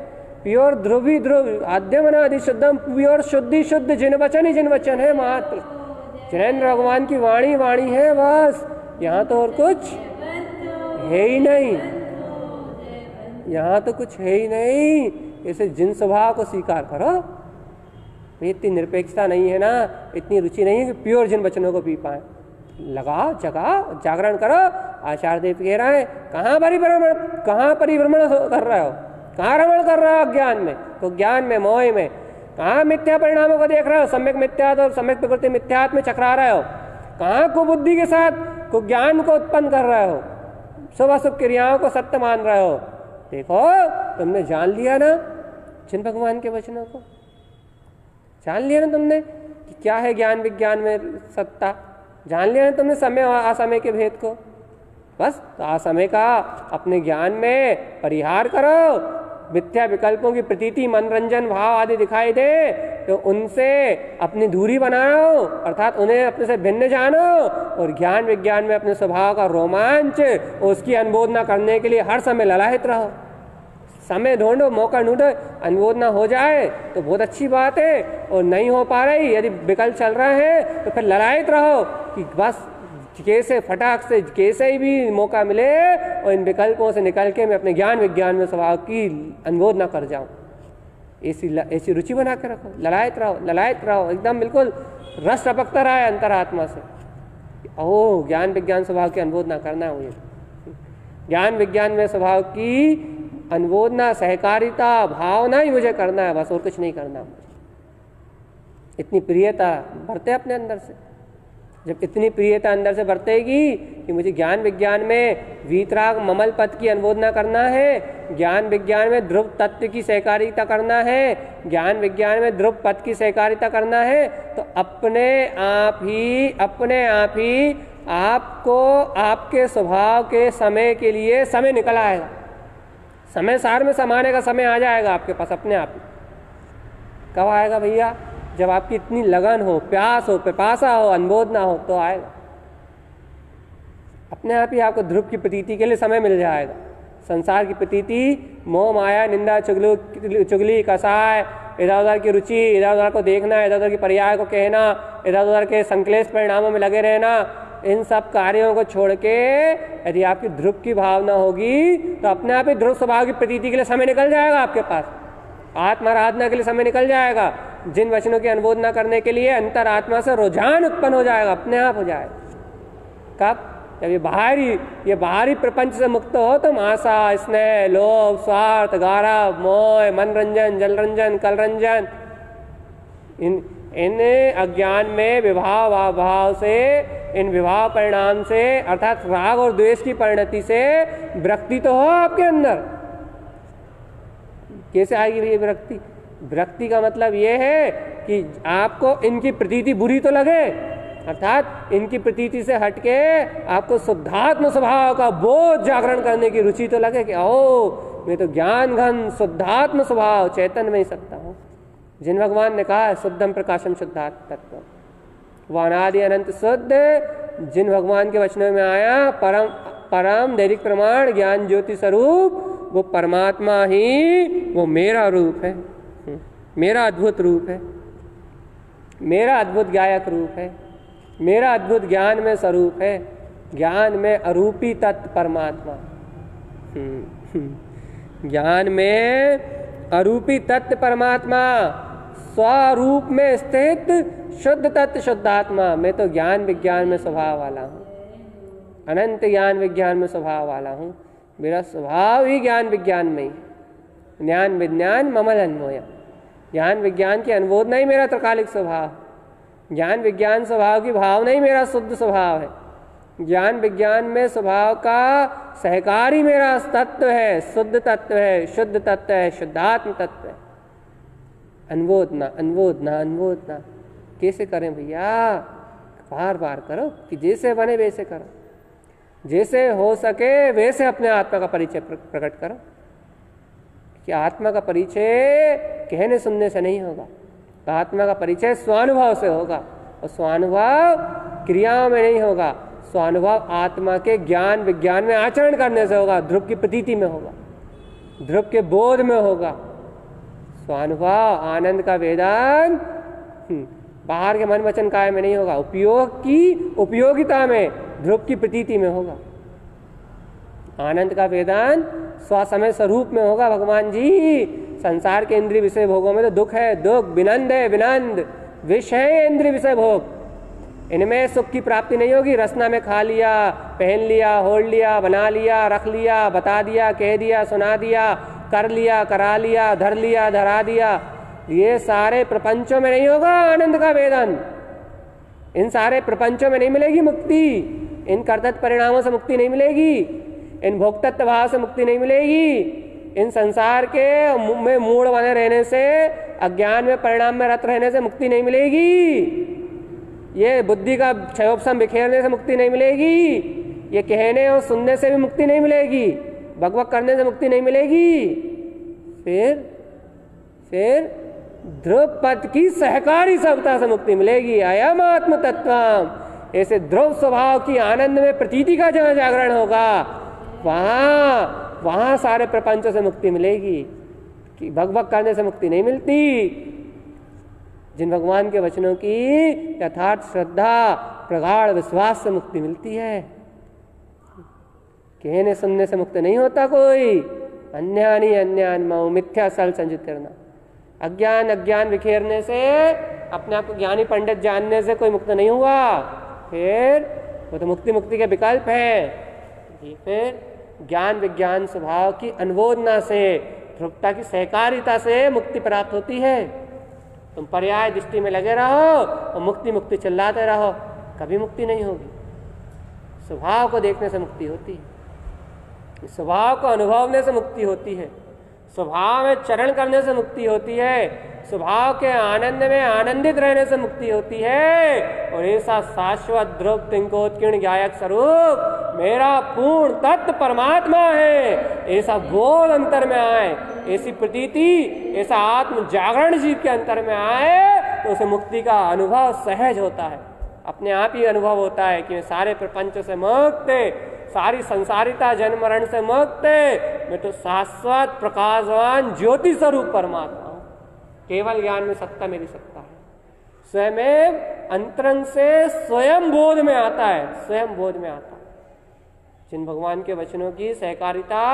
प्योर ध्रुवी ध्रुव आद्यम अनादि शुद्धम, प्योर शुद्धि शुद्ध जिन वचन ही जिन वचन है मात्र, जिनेन्द्र भगवान की वाणी वाणी है बस। यहाँ तो और कुछ है ही नहीं, यहाँ तो कुछ है ही नहीं। ऐसे जिन स्वभाव को स्वीकार करो। इतनी निरपेक्षता नहीं है ना, इतनी रुचि नहीं है कि प्योर जिन वचनों को पी पाए। लगाओ, जगाओ, जागरण करो। आचार्य देव कह रहे हैं कहाँ परिभ्रमण कर रहे हो, कहाँ रमण कर रहे हो अज्ञान में, तो ज्ञान में, मोह में, कहाँ मिथ्या परिणामों को देख रहे हो, सम्यक मिथ्या और सम्यक प्रकृति मिथ्यात्व में चकरा रहे हो, कहाँ कुबुद्धि के साथ कुज्ञान को उत्पन्न कर रहे हो, शुभ अशुभ क्रियाओं को सत्य मान रहे हो। देखो तुमने जान लिया ना जिन भगवान के वचनों को, जान लिया ना तुमने कि क्या है ज्ञान विज्ञान में सत्ता, जान लिया ना तुमने समय और असमय के भेद को। बस तो असमय का अपने ज्ञान में परिहार करो। मिथ्या विकल्पों की प्रतीति, मनोरंजन, भाव आदि दिखाई दे तो उनसे अपनी दूरी बनाओ, अर्थात उन्हें अपने से भिन्न जानो, और ज्ञान विज्ञान में अपने स्वभाव का रोमांच उसकी अनुमोदना करने के लिए हर समय ललायित रहो। समय ढूंढो, मौका ढूंढो, अनुमोदना हो जाए तो बहुत अच्छी बात है, और नहीं हो पा रही, यदि विकल्प चल रहे हैं तो फिर ललायित रहो कि बस कैसे फटाक से कैसे ही भी मौका मिले और इन विकल्पों से निकल के मैं अपने ज्ञान विज्ञान में स्वभाव की अनुमोदना कर जाऊं। ऐसी रुचि बना के रखो, ललायित रहो, एकदम बिल्कुल रस टपकता रहा है अंतरात्मा से। ओह, ज्ञान विज्ञान स्वभाव की अनुमोदना करना है मुझे, ज्ञान विज्ञान में स्वभाव की अनुमोदना, सहकारिता, भावना ही मुझे करना है, बस और कुछ नहीं करना मुझे। इतनी प्रियता बढ़ते अपने अंदर से, जब इतनी प्रियता अंदर से बरतेगी कि मुझे ज्ञान विज्ञान में वीतराग ममल पद की अनुमोदना करना है, ज्ञान विज्ञान में ध्रुव तत्व की सहकारिता करना है, ज्ञान विज्ञान में ध्रुव पद की सहकारिता करना है, तो अपने आप ही आपको आपके स्वभाव के समय के लिए समय निकल आएगा। समय सार में समाने का समय आ जाएगा आपके पास अपने आप ही। कब आएगा भैया? जब आपकी इतनी लगन हो, प्यास हो, पिपासा हो, अनुमोदना हो, तो आएगा अपने आप ही। आपको ध्रुव की प्रतीति के लिए समय मिल जाएगा। संसार की प्रतीति, मोह माया, निंदा, चुगली, कसाय, इधर उधर की रुचि, इधर उधर को देखना, इधर उधर की पर्याय को कहना, इधर उधर के संक्लेश परिणामों में लगे रहना, इन सब कार्यों को छोड़ के यदि आपकी ध्रुव की भावना होगी तो अपने आप ही ध्रुव स्वभाव की प्रतीति के लिए समय निकल जाएगा आपके पास। आत्माराधना के लिए समय निकल जाएगा। जिन वचनों की अनुमोदना करने के लिए अंतरात्मा से रुझान उत्पन्न हो जाएगा, अपने आप हो जाएगा। कब? जब ये बाहरी प्रपंच से मुक्त हो, तुम आशा, स्नेह, लोभ, स्वार्थ, गारव, मोह, मनरंजन, जलरंजन, कलरंजन, इन अज्ञान में विभाव भाव से, इन विभाव परिणाम से, अर्थात राग और द्वेष की परिणति से विरक्ति तो हो आपके अंदर। कैसे आएगी ये विरक्ति? विरक्ति का मतलब ये है कि आपको इनकी प्रतीति बुरी तो लगे, अर्थात इनकी प्रतीति से हटके आपको शुद्धात्म स्वभाव का बोध जागरण करने की रुचि तो लगे कि ओ, मैं तो ज्ञान घन शुद्धात्म स्वभाव चैतन्य में ही सत्ता हूँ। जिन भगवान ने कहा है शुद्धम प्रकाशम शुद्धात्म तत्व, वो अनादि अनंत शुद्ध, जिन भगवान के वचनों में आया परम दैविक प्रमाण ज्ञान ज्योति स्वरूप, वो परमात्मा ही वो मेरा रूप है, मेरा अद्भुत रूप है, मेरा अद्भुत गायक रूप है, मेरा अद्भुत ज्ञान में स्वरूप है, ज्ञान में अरूपी तत्व परमात्मा, ज्ञान में अरूपी तत्व परमात्मा, स्वरूप में स्थित शुद्ध तत्व शुद्धात्मा। मैं तो ज्ञान विज्ञान में स्वभाव वाला हूँ, अनंत ज्ञान विज्ञान में स्वभाव वाला हूँ। मेरा स्वभाव ही ज्ञान विज्ञान में ही, ज्ञान विज्ञान ममल अन्वय, ज्ञान विज्ञान की अनुमोदना ही मेरा त्रिकालिक स्वभाव, ज्ञान विज्ञान स्वभाव की भावना ही मेरा शुद्ध स्वभाव है, ज्ञान विज्ञान में स्वभाव का सहकारी मेरा तत्व है, शुद्ध तत्व है, शुद्ध तत्व है, शुद्धात्म तत्व है। अनुमोदना अनुमोदना अनुमोदना कैसे करें भैया? बार बार करो कि जैसे बने वैसे करो, जैसे हो सके वैसे अपने आत्मा का परिचय प्रकट करो। कि आत्मा का परिचय कहने सुनने से नहीं होगा, आत्मा का परिचय स्वानुभव से होगा, और स्वानुभव क्रियाओं में नहीं होगा, स्वानुभव आत्मा के ज्ञान विज्ञान में आचरण करने से होगा, ध्रुव की प्रतीति में होगा, ध्रुव के बोध में होगा। स्वानुभव आनंद का वेदांत बाहर के मन वचन काय में नहीं होगा, उपयोग की उपयोगिता में, ध्रुव की प्रतीति में होगा। आनंद का वेदांत स्वसमय स्वरूप में होगा। भगवान जी, संसार के इंद्रिय विषय भोगों में तो दुख है दुख, विनंद है विनंद, विष है इंद्रिय विषय भोग, इनमें सुख की प्राप्ति नहीं होगी। रसना में खा लिया, पहन लिया, होड़ लिया, बना लिया, रख लिया, बता दिया, कह दिया, सुना दिया, कर लिया, करा लिया, धर लिया, धरा दिया, ये सारे प्रपंचों में नहीं होगा आनंद का वेदन। इन सारे प्रपंचों में नहीं मिलेगी मुक्ति। इन कर्तव्य परिणामों से मुक्ति नहीं मिलेगी, इन भोक्तत्व भाव से मुक्ति नहीं मिलेगी, इन संसार के में मूढ़ बने रहने से, अज्ञान में परिणाम में रत रहने से मुक्ति नहीं मिलेगी। ये बुद्धि का क्षयोपशम बिखेरने से मुक्ति नहीं मिलेगी, ये कहने और सुनने से भी मुक्ति नहीं मिलेगी, बकबक करने से मुक्ति नहीं मिलेगी। फिर ध्रुव पद की सहकारी सत्ता से मुक्ति मिलेगी। अयम आत्म तत्वम, ऐसे ध्रुव स्वभाव की आनंद में प्रतीति का जहाँ जागरण होगा, वहां सारे प्रपंचों से मुक्ति मिलेगी। कि भगभग करने से मुक्ति नहीं मिलती। जिन भगवान के वचनों की यथार्थ श्रद्धा, प्रगाढ़ विश्वास से मुक्ति मिलती है। कहने सुनने से मुक्त नहीं होता कोई। अन्यानी अन्यान मऊ, मिथ्या सल संचित करना, अज्ञान बिखेरने से, अपने आप को ज्ञानी पंडित जानने से कोई मुक्त नहीं हुआ। फिर वो तो मुक्ति के विकल्प हैं। फिर ज्ञान विज्ञान स्वभाव की अनुबोधना से, ध्रुवता की सहकारिता से मुक्ति प्राप्त होती है। तुम पर्याय दृष्टि में लगे रहो और मुक्ति चिल्लाते रहो, कभी मुक्ति नहीं होगी। स्वभाव को देखने से मुक्ति होती है, स्वभाव को अनुभवने से मुक्ति होती है, स्वभाव में चरण करने से मुक्ति होती है, स्वभाव के आनंद में आनंदित रहने से मुक्ति होती है। और ऐसा शाश्वत ध्रुव तिंकोत्कीर्ण ज्ञायक स्वरूप मेरा पूर्ण तत्व परमात्मा है, ऐसा बोध अंतर में आए, ऐसी प्रतीति, ऐसा आत्म जागरण जीव के अंतर में आए, तो उसे मुक्ति का अनुभव सहज होता है, अपने आप ही अनुभव होता है कि मैं सारे प्रपंच से मुक्त, सारी संसारिता जन्म मरण से मुक्त, मैं तो शाश्वत प्रकाशवान ज्योति स्वरूप परमात्मा हूं। केवल ज्ञान में सत्ता मेरी सत्ता है। स्वयं अंतरंग से स्वयं बोध में आता है, स्वयं बोध में आता है। जिन भगवान के वचनों की सहकारिता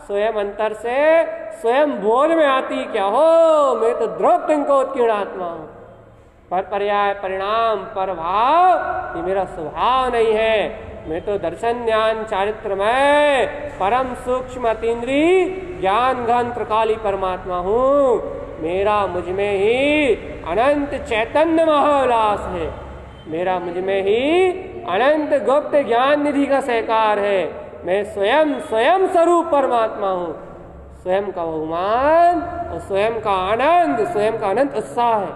स्वयं अंतर से स्वयं बोध में आती, क्या हो, मैं तो ध्रुव तिंकोत्कीर्ण आत्मा हूं। पर पर्याय परिणाम पर भाव ये मेरा स्वभाव नहीं है। मैं तो दर्शन ज्ञान चारित्रमय परम सूक्ष्म अतीन्द्रिय ज्ञान घन त्रिकाली परमात्मा हूँ। मेरा मुझ में ही अनंत चैतन्य महाविलास है, मेरा मुझ में ही अनंत गुप्त ज्ञान निधि का सहकार है। मैं स्वयं स्वरूप परमात्मा हूँ। स्वयं का बहुमान और स्वयं का आनंद, स्वयं का अनंत उत्साह है,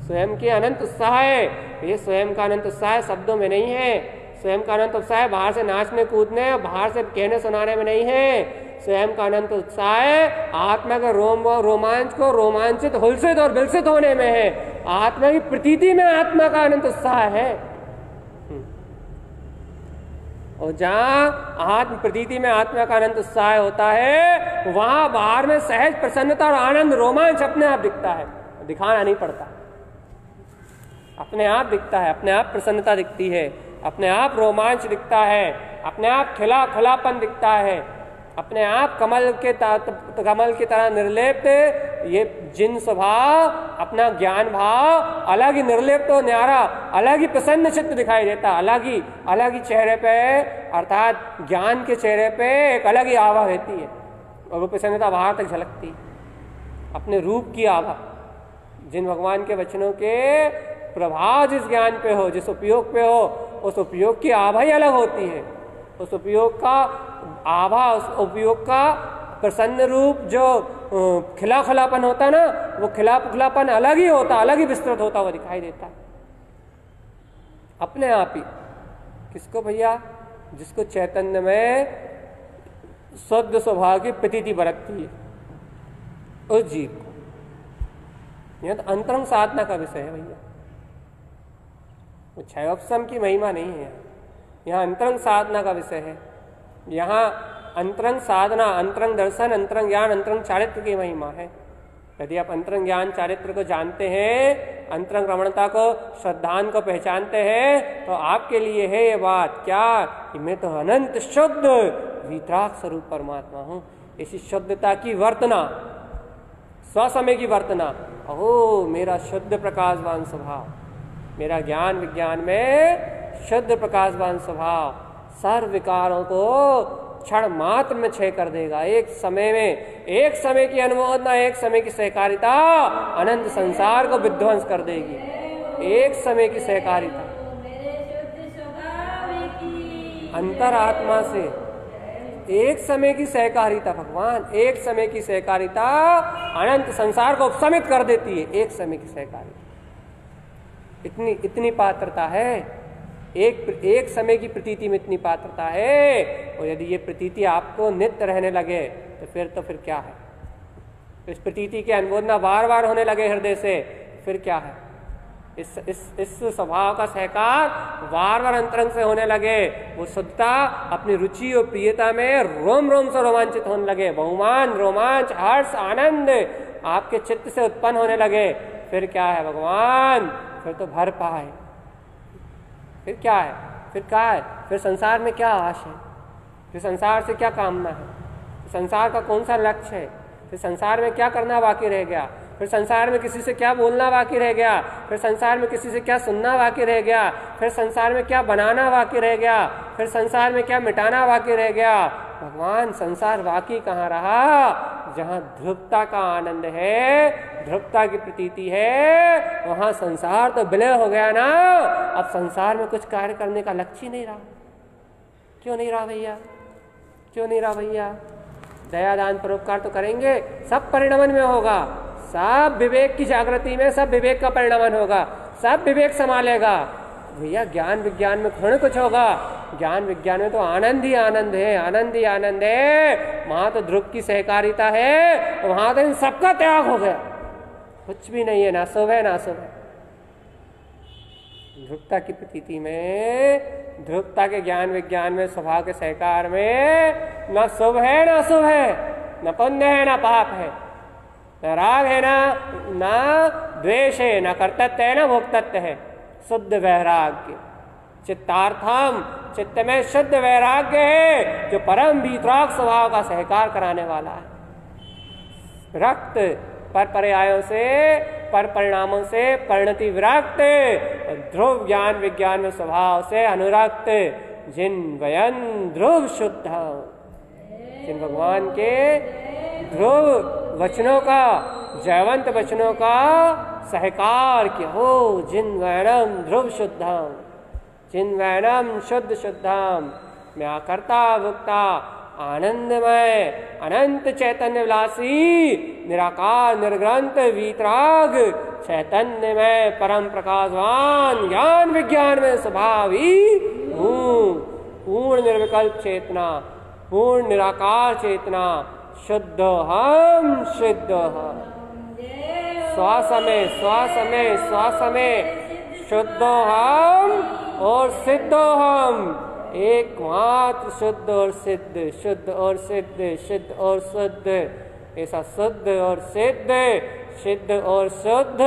स्वयं की अनंत उत्साह है। ये स्वयं का अनंत उत्साह शब्दों में नहीं है, स्वयं का अनंत उत्साह बाहर से नाचने कूदने, बाहर से कहने सुनाने में नहीं है। स्वयं का अनंत उत्साह आत्मा के रोमांच को रोमांचित, हुलसित और विलसित होने में है। आत्मा की प्रतीति में आत्मा का अनंत उत्साह है। और जहां आत्म प्रतीति में आत्मा का अनंत उत्साह होता है, वहां बाहर में सहज प्रसन्नता और आनंद, रोमांच अपने आप दिखता है, दिखाना नहीं पड़ता, अपने आप दिखता है, अपने आप प्रसन्नता दिखती है, अपने आप रोमांच दिखता है, अपने आप खिलापन दिखता है, अपने आप कमल की तरह निर्लेप्त ये जिन स्वभाव, अपना ज्ञान भाव अलग ही निर्लेप्त और न्यारा, अलग ही प्रसन्न चित्त दिखाई देता, अलग ही चेहरे पे, अर्थात ज्ञान के चेहरे पे एक अलग ही आभा रहती है और वो प्रसन्नता बाहर तक झलकती, अपने रूप की आभा। जिन भगवान के वचनों के प्रभाव जिस ज्ञान पे हो, जिस उपयोग पे हो, उस उपयोग की आभा ही अलग होती है। उस उपयोग का आभा, उस उपयोग का प्रसन्न रूप जो खिलापन होता ना, वो खिलापन अलग ही होता, अलग ही विस्तृत होता हुआ दिखाई देता अपने आप ही। किसको भैया? जिसको चैतन्य में शुद्ध स्वभाव की प्रतीति बरतती है, उस जीव को। यह तो अंतरंग साधना का विषय है भैया, वो क्षयोपशम की महिमा नहीं है। यहाँ अंतरंग साधना का विषय है। यहाँ अंतरंग साधना, अंतरंग दर्शन, अंतरंग ज्ञान, अंतरंग चारित्र की महिमा है। यदि आप अंतरंग ज्ञान चारित्र को जानते हैं, अंतरंग रमणता को, श्रद्धान को पहचानते हैं, तो आपके लिए है ये बात क्या कि मैं तो अनंत शुद्ध वीतराग स्वरूप परमात्मा हूँ। इसी शुद्धता की वर्तना, स्वसमय की वर्तना, अहो मेरा शुद्ध प्रकाशवान स्वभाव, मेरा ज्ञान विज्ञान में शुद्ध प्रकाशवान स्वभाव सर्व विकारों को क्षण मात्र में क्षय कर देगा। एक समय की अनुमोदना, एक समय की सहकारिता अनंत संसार को विध्वंस कर देगी। एक समय की सहकारिता अंतरात्मा से, एक समय की सहकारिता भगवान, एक समय की सहकारिता अनंत संसार को उपशमित कर देती है। एक समय की सहकारिता, इतनी पात्रता है, एक समय की प्रतीति में इतनी पात्रता है। और यदि ये प्रतीति आपको नित्य रहने लगे तो फिर क्या है? इस प्रतीति के अनुमोदना बार बार होने लगे हृदय से, फिर क्या है? इस स्वभाव का सहकार बार बार अंतरंग से होने लगे, वो शुद्धता अपनी रुचि और प्रियता में रोम रोम से रोमांचित होने लगे, बहुमान, रोमांच, हर्ष, आनंद आपके चित्त से उत्पन्न होने लगे, फिर क्या है भगवान? फिर तो भर पाए। फिर क्या है? फिर संसार में क्या आश है? फिर संसार से क्या कामना है? संसार का कौन सा लक्ष्य है? फिर संसार में क्या करना बाकी रह गया? फिर संसार में किसी से क्या बोलना बाकी रह गया? फिर संसार में किसी से क्या सुनना बाकी रह गया? फिर संसार में क्या बनाना बाकी रह गया? फिर संसार में क्या मिटाना बाकी रह गया? भगवान, संसार बाकी कहाँ रहा? जहाँ ध्रुवता का आनंद है, ध्रुवता की प्रतीति है, वहाँ संसार तो विलय हो गया ना। अब संसार में कुछ कार्य करने का लक्ष्य ही नहीं रहा। क्यों नहीं रहा भैया? क्यों नहीं रहा भैया? दया दान परोपकार तो करेंगे, सब परिणमन में होगा, सब विवेक की जागृति में सब विवेक का परिणमन होगा, सब विवेक संभालेगा भैया। ज्ञान विज्ञान में थोड़ा कुछ होगा, ज्ञान विज्ञान में तो आनंद ही आनंद है, आनंद ही आनंद है। वहां तो ध्रुव की सहकारिता है, वहां तो इन सबका त्याग हो गया, कुछ भी नहीं है, ना शुभ है ना शुभ है। ध्रुवता की प्रतीति में, ध्रुवता के ज्ञान विज्ञान में, स्वभाव के सहकार में ना शुभ है ना शुभ है, न पुण्य है ना पाप है, न राग है ना द्वेष है, न कर्तव्य है ना भोक्तत्व है। शुद्ध वैराग्य, चित्तार्थम, चित्त में शुद्ध वैराग्य है जो परम वीतराग स्वभाव का सहकार कराने वाला है। रक्त पर पर्यायों से, पर परिणामों से परिणति विरक्त, ध्रुव ज्ञान विज्ञान में स्वभाव से अनुरक्त, जिन वयन ध्रुव शुद्ध, जिन भगवान के ध्रुव वचनों का, जयवंत वचनों का सहकार किया हो, जिन वैनम ध्रुव शुद्धम, जिन वैनम शुद्ध शुद्धम, मैं करता भुक्ता आनंदमय अनंत चैतन्य विलासी निराकार निर्ग्रंथ वीतराग चैतन्यमय परम प्रकाशवान ज्ञान विज्ञान में स्वभाव ही हूँ। पूर्ण निर्विकल्प चेतना, पूर्ण निराकार चेतना, शुद्ध हम, शुद्ध हम, श्वास में शुद्ध हम और सिद्ध हम, एकमात्र शुद्ध और सिद्ध, शुद्ध और सिद्ध, शुद्ध और शुद्ध, ऐसा शुद्ध और सिद्ध, सिद्ध और शुद्ध,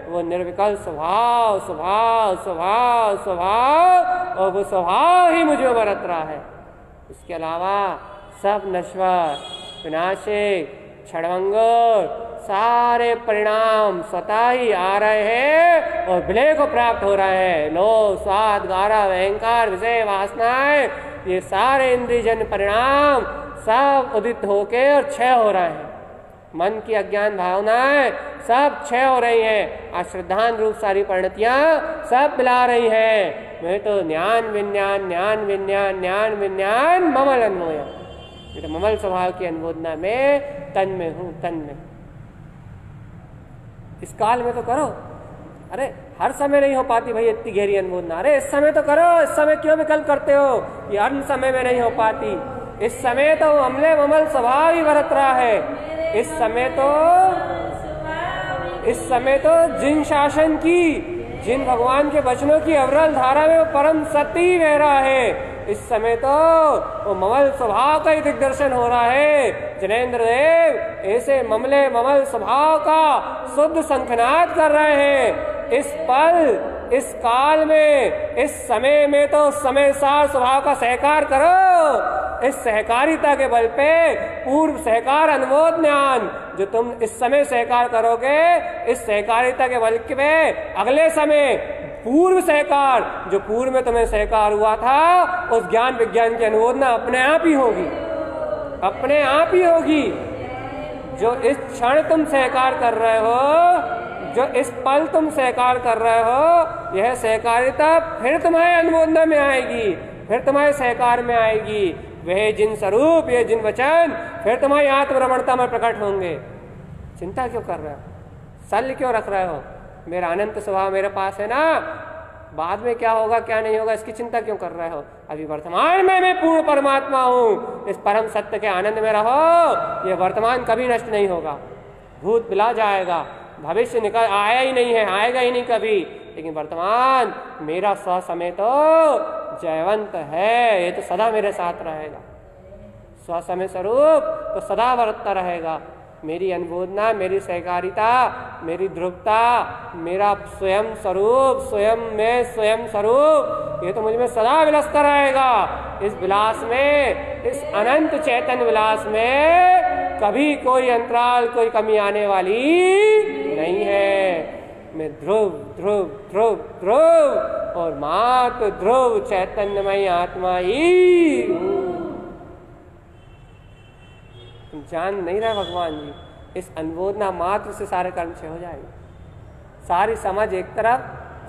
वो निर्विकल्प स्वभाव स्वभाव स्वभाव स्वभाव, और वो स्वभाव ही मुझे बरत रहा है। इसके अलावा सब नश्वर, विनाशिक, क्षणभंगुर सारे परिणाम स्वतः ही आ रहे हैं और विलय को प्राप्त हो रहे हैं। लोभ, स्वाद, गारव, अहंकार, विषय, वासनाएं, ये सारे इंद्रियजन्य परिणाम सब उदित होके और क्षय हो रहे हैं। मन की अज्ञान भावनाएं सब क्षय हो रही हैं। अश्रद्धान रूप सारी परिणतियां सब मिला रही हैं। मैं तो ज्ञान विज्ञान, ज्ञान विज्ञान, ज्ञान विज्ञान ममल अन्वय, तो ममल स्वभाव की अनुमोदना में तन में हूँ, तन में। इस काल में तो करो, अरे हर समय नहीं हो पाती भाई इतनी गहरी अनुमोदना, अरे इस समय तो करो, इस समय क्यों विकल्प करते हो? ये हर समय में नहीं हो पाती। इस समय तो अमले ममल स्वभाव ही बरत रहा है। इस समय तो जिन शासन की, जिन भगवान के वचनों की अविरल धारा में वो परम सत्य ही बह रहा है। इस समय तो वो ममल स्वभाव का ही दिग्दर्शन हो रहा है। जनेन्द्र देव ऐसे ममले ममल स्वभाव का शुद्ध शंखनाद कर रहे हैं। इस पल, इस काल में, इस समय में तो समय सार स्वभाव का सहकार करो। इस सहकारिता के बल पे पूर्व सहकार अनुमोद ज्ञान जो तुम इस समय सहकार करोगे, इस सहकारिता के बल पे अगले समय पूर्व सहकार, जो पूर्व में तुम्हें सहकार हुआ था, उस ज्ञान विज्ञान की अनुमोदना अपने आप ही होगी, अपने आप ही होगी। जो इस क्षण तुम सहकार कर रहे हो, जो इस पल तुम सहकार कर रहे हो, यह सहकारिता फिर तुम्हारे अनुमोदना में आएगी, फिर तुम्हारे सहकार में आएगी। वह जिन स्वरूप, ये जिन वचन फिर तुम्हारी आत्मरमणता में प्रकट होंगे। चिंता क्यों कर रहे हो? शल्य क्यों रख रहे हो? मेरा अनंत स्वभाव मेरे पास है ना, बाद में क्या होगा क्या नहीं होगा इसकी चिंता क्यों कर रहे हो? अभी वर्तमान में मैं पूर्ण परमात्मा हूँ। इस परम सत्य के आनंद में रहो। ये वर्तमान कभी नष्ट नहीं होगा, भूत बिला जाएगा, भविष्य निकल आया ही नहीं है, आएगा ही नहीं कभी, लेकिन वर्तमान मेरा स्व समय तो जयवंत है, ये तो सदा मेरे साथ रहेगा। स्व समय स्वरूप तो सदा वर्तता रहेगा। मेरी अनुमोदना, मेरी सहकारिता, मेरी ध्रुवता, मेरा स्वयं स्वरूप, स्वयं में स्वयं स्वरूप, ये तो मुझ में सदा विलसता रहेगा। इस विलास में, इस अनंत चैतन्य विलास में कभी कोई अंतराल, कोई कमी आने वाली नहीं है। मैं ध्रुव ध्रुव ध्रुव ध्रुव और मात्र ध्रुव चैतन्यमय आत्मा ही हूँ। तुम जान नहीं रहे भगवान जी, इस अनुमोदना मात्र से सारे कर्म छह हो जाएंगे। सारी समझ एक तरफ,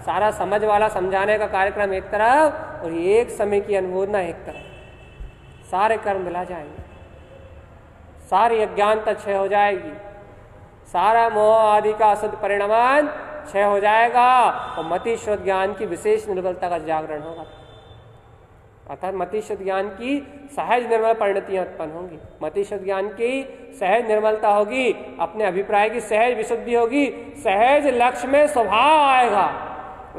सारा समझ वाला समझाने का कार्यक्रम एक तरफ, और एक समय की अनुमोदना एक तरफ, सारे कर्म मिला जाएंगे, सारी अज्ञानता क्षय हो जाएगी, सारा मोह आदि का असद परिणाम क्षय हो जाएगा, और मति शुद्ध ज्ञान की विशेष निर्बलता का जागरण होगा। अर्थात मति शुद्ध ज्ञान की सहज निर्मल परिणतियां उत्पन्न होंगी, मति शुद्ध ज्ञान की सहज निर्मलता होगी, अपने अभिप्राय की सहज विशुद्धि होगी, सहज लक्ष्य में स्वभाव आएगा।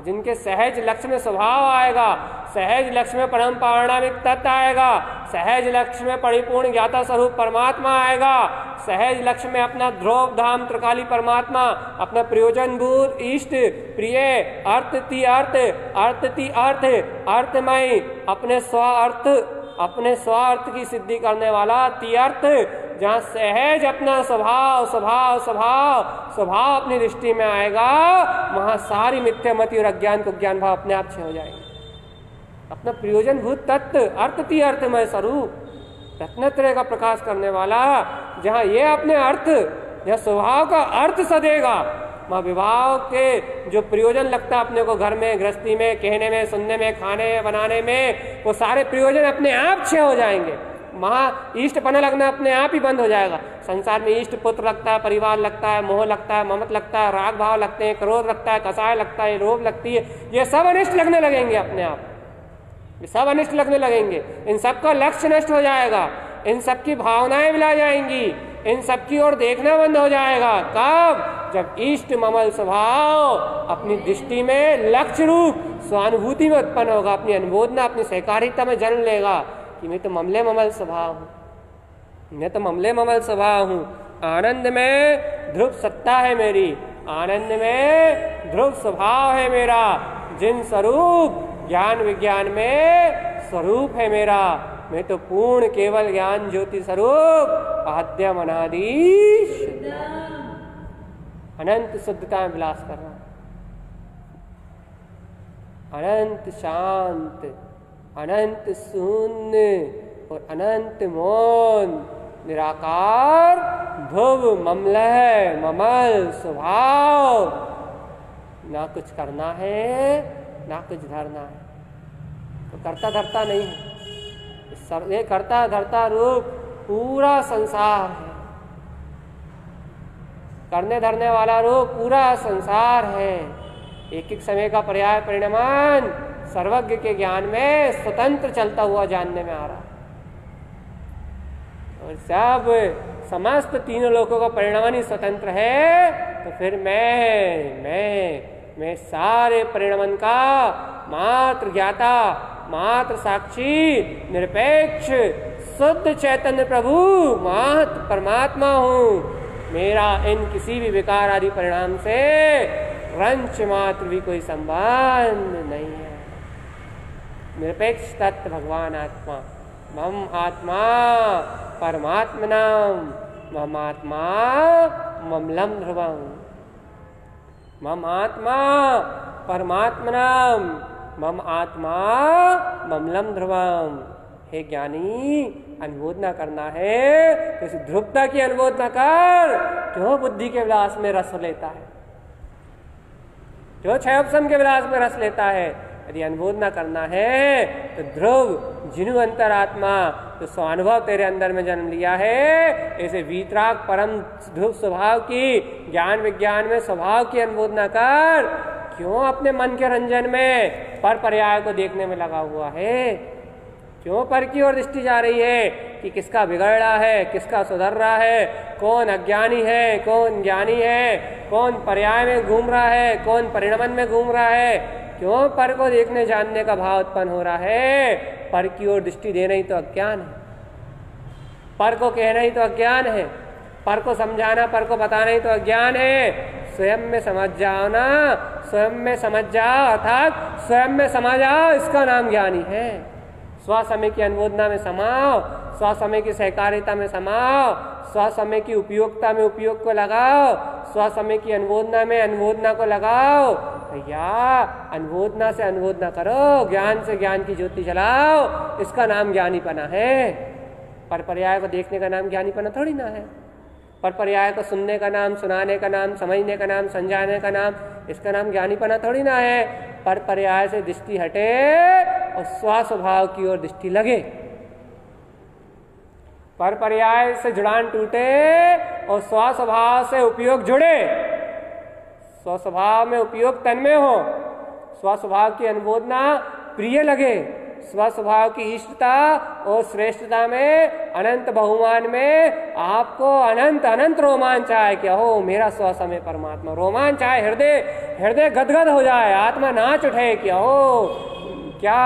जिनके सहज लक्ष्य में स्वभाव आएगा, सहज लक्ष्य में परम पारणामिक तत्व आएगा, सहज लक्ष्य में परिपूर्ण ज्ञाता स्वरूप परमात्मा आएगा, सहज लक्ष्य में अपना ध्रुव धाम त्रिकाली परमात्मा, अपना प्रयोजन भूत इष्ट प्रिय अर्थ ती अर्थ, अर्थ ती अर्थ, अर्थमय, अपने स्वार्थ की सिद्धि करने वाला ती अर्थ, जहाँ सहज अपना स्वभाव स्वभाव स्वभाव स्वभाव अपनी दृष्टि में आएगा, वहां सारी मिथ्यामति और अज्ञान को ज्ञान भाव अपने आप छे हो जाएंगे। अपना प्रयोजन भूत तत्व अर्थती अर्थमय स्वरूप, रत्नत्रय का प्रकाश करने वाला, जहाँ ये अपने अर्थ, जहाँ स्वभाव का अर्थ सदेगा, वहाँ विवाह के जो प्रयोजन लगता है अपने को घर में, गृहस्थी में, कहने में, सुनने में, खाने में, बनाने में, वो सारे प्रयोजन अपने आप छे हो जाएंगे। वहाँ इष्ट पना लगना अपने आप ही बंद हो जाएगा। संसार में इष्ट पुत्र लगता है, परिवार लगता है, मोह लगता है, ममत लगता है, राग भाव लगते हैं, क्रोध लगता है, कसाय लगता है, लोभ लगती है, ये सब अनिष्ट लगने लगेंगे अपने आप, ये सब अनिष्ट लगने लगेंगे। इन सबका लक्ष्य नष्ट हो जाएगा, इन सबकी भावनाएं मिला जाएंगी, इन सबकी ओर देखना बंद हो जाएगा। कब? जब इष्ट ममल स्वभाव अपनी दृष्टि में लक्ष्य रूप स्वानुभूति में उत्पन्न होगा, अपनी अनुमोदना, अपनी सहकारिता में जन्म लेगा कि मैं तो ममले ममल स्वभाव हूँ, मैं तो ममले ममल स्वभाव हूँ। आनंद में ध्रुव सत्ता है मेरी, आनंद में ध्रुव स्वभाव है मेरा, जिन स्वरूप ज्ञान विज्ञान में स्वरूप है मेरा। मैं तो पूर्ण केवल ज्ञान ज्योति स्वरूप आद्यम अनादि अनंत शुद्धता में विलास कर रहा हूं, अनंत शांत, अनंत शून्य और अनंत मौन, निराकार ध्रुव ममलय ममल स्वभाव। ना कुछ करना है, ना कुछ धरना है, तो करता धरता नहीं है। ये करता धरता रूप पूरा संसार है, करने धरने वाला रूप पूरा संसार है। एक एक समय का पर्याय परिणाम सर्वज्ञ के ज्ञान में स्वतंत्र चलता हुआ जानने में आ रहा, और सब समस्त तीनों लोकों का परिणाम ही स्वतंत्र है। तो फिर मैं सारे परिणाम का मात्र ज्ञाता, मात्र साक्षी, निरपेक्ष शुद्ध चैतन्य प्रभु मात्र परमात्मा हूँ। मेरा इन किसी भी विकार आदि परिणाम से रंच मात्र भी कोई संबंध नहीं है। निरपेक्ष तत्व भगवान आत्मा, मम आत्मा परमात्मनाम, मम आत्मा ममलम ध्रुवम, मम आत्मा परमात्मनम मम आत्मा ममलम ध्रुवम। हे ज्ञानी, अनुमोदना करना है तो इस ध्रुवता की अनुमोदना कर। क्यों बुद्धि के विलास में रस लेता है, जो क्षयोपम के विलास में रस लेता है? यदि अनुमोदना करना है तो ध्रुव जिनु अंतरात्मा, तो स्वानुभव तेरे अंदर में जन्म लिया है, ऐसे वीतराग परम ध्रुव स्वभाव की, ज्ञान विज्ञान में स्वभाव की अनुमोदना कर। क्यों अपने मन के रंजन में पर पर्याय को देखने में लगा हुआ है? क्यों पर की ओर दृष्टि जा रही है कि किसका बिगड़ रहा है, किसका सुधर रहा है, कौन अज्ञानी है, कौन ज्ञानी है, कौन पर्याय में घूम रहा है, कौन परिणमन में घूम रहा है? क्यों पर को देखने जानने का भाव उत्पन्न हो रहा है? पर की ओर दृष्टि देना ही तो अज्ञान है, पर को कहना ही तो अज्ञान है, पर को समझाना, पर को बताना ही तो अज्ञान है। स्वयं में समझ जाओ ना, स्वयं में समझ जाओ, अर्थात स्वयं में समझ आओ, इसका नाम ज्ञानी है। स्वसमय की अनुमोदना में समाओ, स्वसमय की सहकारिता में समाओ, स्वसमय की उपयोगिता में उपयोग को लगाओ, स्वसमय की अनुमोदना में अनुमोदना को लगाओ। भैया अनुमोदना से अनुमोदना करो, ज्ञान से ज्ञान की ज्योति जलाओ, इसका नाम ज्ञानीपना है। पर पर्याय को देखने का नाम ज्ञानीपना थोड़ी ना है। पर पर्याय को सुनने का नाम, सुनाने का नाम, समझने का नाम, समझाने का नाम, इसका नाम ज्ञानीपना थोड़ी ना है। पर पर्याय से दृष्टि हटे और स्वस्वभाव की ओर दृष्टि लगे, पर पर्याय से जुड़ान टूटे और स्वस्वभाव से उपयोग जुड़े, स्वस्वभाव में उपयोग तन्मय हो, स्वस्वभाव की अनुमोदना प्रिय लगे, स्वस्वभाव की इष्टता और श्रेष्ठता में, अनंत बहुमान में आपको अनंत अनंत रोमांच आए। क्या हो मेरा स्वसमय परमात्मा, रोमांच आए, हृदय हृदय गदगद हो जाए, आत्मा नाच उठे। क्या हो, क्या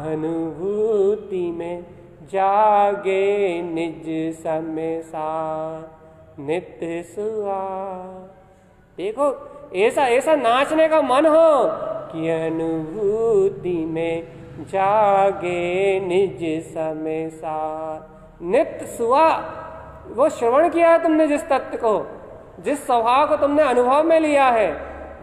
अनुभूति में जागे निज समय सा नित्य सुआ। देखो ऐसा ऐसा नाचने का मन हो कि अनुभूति में जागे निज समय सार नित्य सुआ। वो श्रवण किया है तुमने जिस तत्व को, जिस स्वभाव को तुमने अनुभव में लिया है,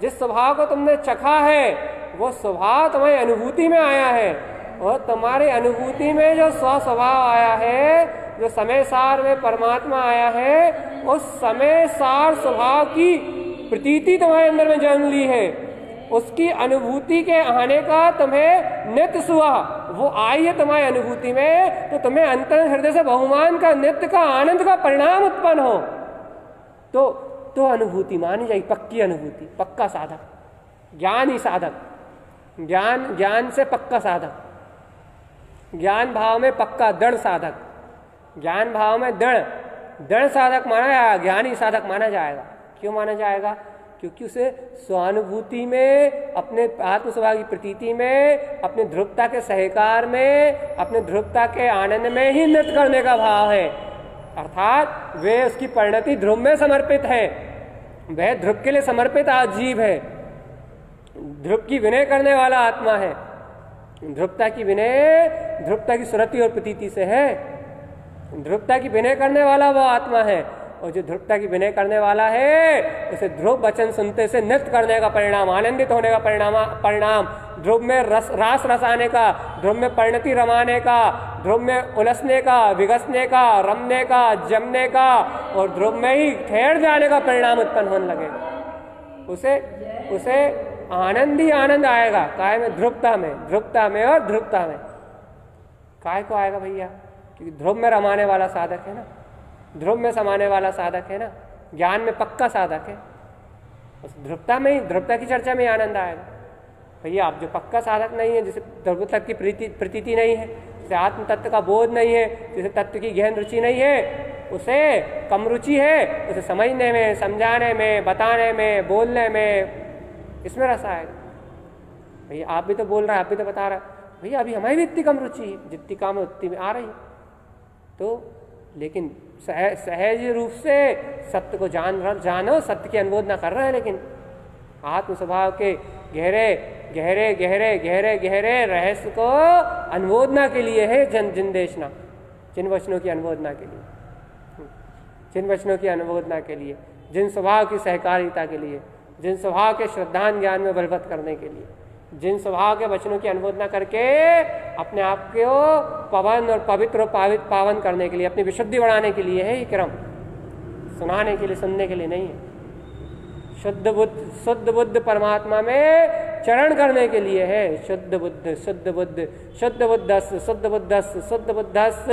जिस स्वभाव को तुमने चखा है, वो स्वभाव तुम्हारी अनुभूति में आया है। और तुम्हारी अनुभूति में जो स्वस्वभाव आया है, जो समय सार में परमात्मा आया है, उस समय सार स्वभाव की प्रतीति तुम्हारे अंदर में जन्म ली है। उसकी अनुभूति के आने का तुम्हें नित्य सुआ, वो आई है तुम्हारी अनुभूति में, तो तुम्हें अंतर हृदय से बहुमान का, नित्य का, आनंद का परिणाम उत्पन्न हो, तो अनुभूति मानी जाएगी, पक्की अनुभूति, पक्का साधक, ज्ञान ही साधक, ज्ञान से पक्का साधक, ज्ञान भाव में पक्का दृढ़ साधक, ज्ञान भाव में दृढ़ साधक माना जाएगा, ज्ञानी साधक माना जाएगा। क्यों माना जाएगा? क्योंकि उसे स्वानुभूति में, अपने आत्म स्वभाव की प्रतीति में, अपने ध्रुवता के सहकार में, अपने ध्रुवता के आनंद में ही नृत्य करने का भाव है। अर्थात वे उसकी परिणति ध्रुव में समर्पित है, वह ध्रुव के लिए समर्पित आजीव है, ध्रुव की विनय करने वाला आत्मा है। ध्रुवता की विनय ध्रुवता की सुरति और प्रतीति से है, ध्रुवता की विनय करने वाला वो आत्मा है। और जो ध्रुवता की विनय करने वाला है, उसे ध्रुव वचन सुनते से नृत्य करने का परिणाम, आनंदित होने का परिणाम, ध्रुव में रास रसाने का, ध्रुव में परिणति रमाने का, ध्रुव में उलसने का, विगसने का, रमने का, जमने का और ध्रुव में ही ठहर जाने का परिणाम उत्पन्न होने लगेगा। उसे आनंद ही आनंद आएगा। काय में? ध्रुवता में और ध्रुवता में। काय को आएगा भैया? क्योंकि ध्रुव में रमाने वाला साधक है ना, ध्रुव में समाने वाला साधक है ना, ज्ञान में पक्का साधक है, उस ध्रुवता में ही, ध्रुवता की चर्चा में आनंद आएगा। भैया आप जो पक्का साधक नहीं है, जिसे ध्रुव तक की प्रतीति नहीं है, जिसे आत्म तत्व का बोध नहीं है, जिसे तत्व की गहन रुचि नहीं है, उसे कम रुचि है, उसे समझने में, समझाने में, बताने में, बोलने में, इसमें रस आएगा। भैया आप भी तो बोल रहे हैं, आप भी तो बता रहे हैं, भैया अभी हमारी भी इतनी कम रुचि है, जितनी काम है उतनी में आ रही है। तो लेकिन सहज रूप से सत्य को जानो, सत्य की अनुमोदना कर रहे हैं, लेकिन आत्म स्वभाव के गहरे रहस्य को अनुमोदना के लिए है जिनदेशना, जिन वचनों की अनुमोदना के लिए, जिन वचनों की अनुमोदना के लिए, जिन स्वभाव की सहकारिता के लिए, जिन स्वभाव के श्रद्धान ज्ञान में बलवत्त करने के लिए, जिन स्वभाव के वचनों की अनुमोदना करके अपने आप को पवन और पवित्र और पावन करने के लिए, अपनी विशुद्धि बढ़ाने के लिए है ये क्रम, सुनाने के लिए, सुनने के लिए नहीं है। शुद्ध बुद्ध परमात्मा में चरण करने के लिए है। शुद्ध बुद्ध, शुद्ध बुद्ध, शुद्ध बुद्धस्स, शुद्ध बुद्धस्स, शुद्ध बुद्धस्स,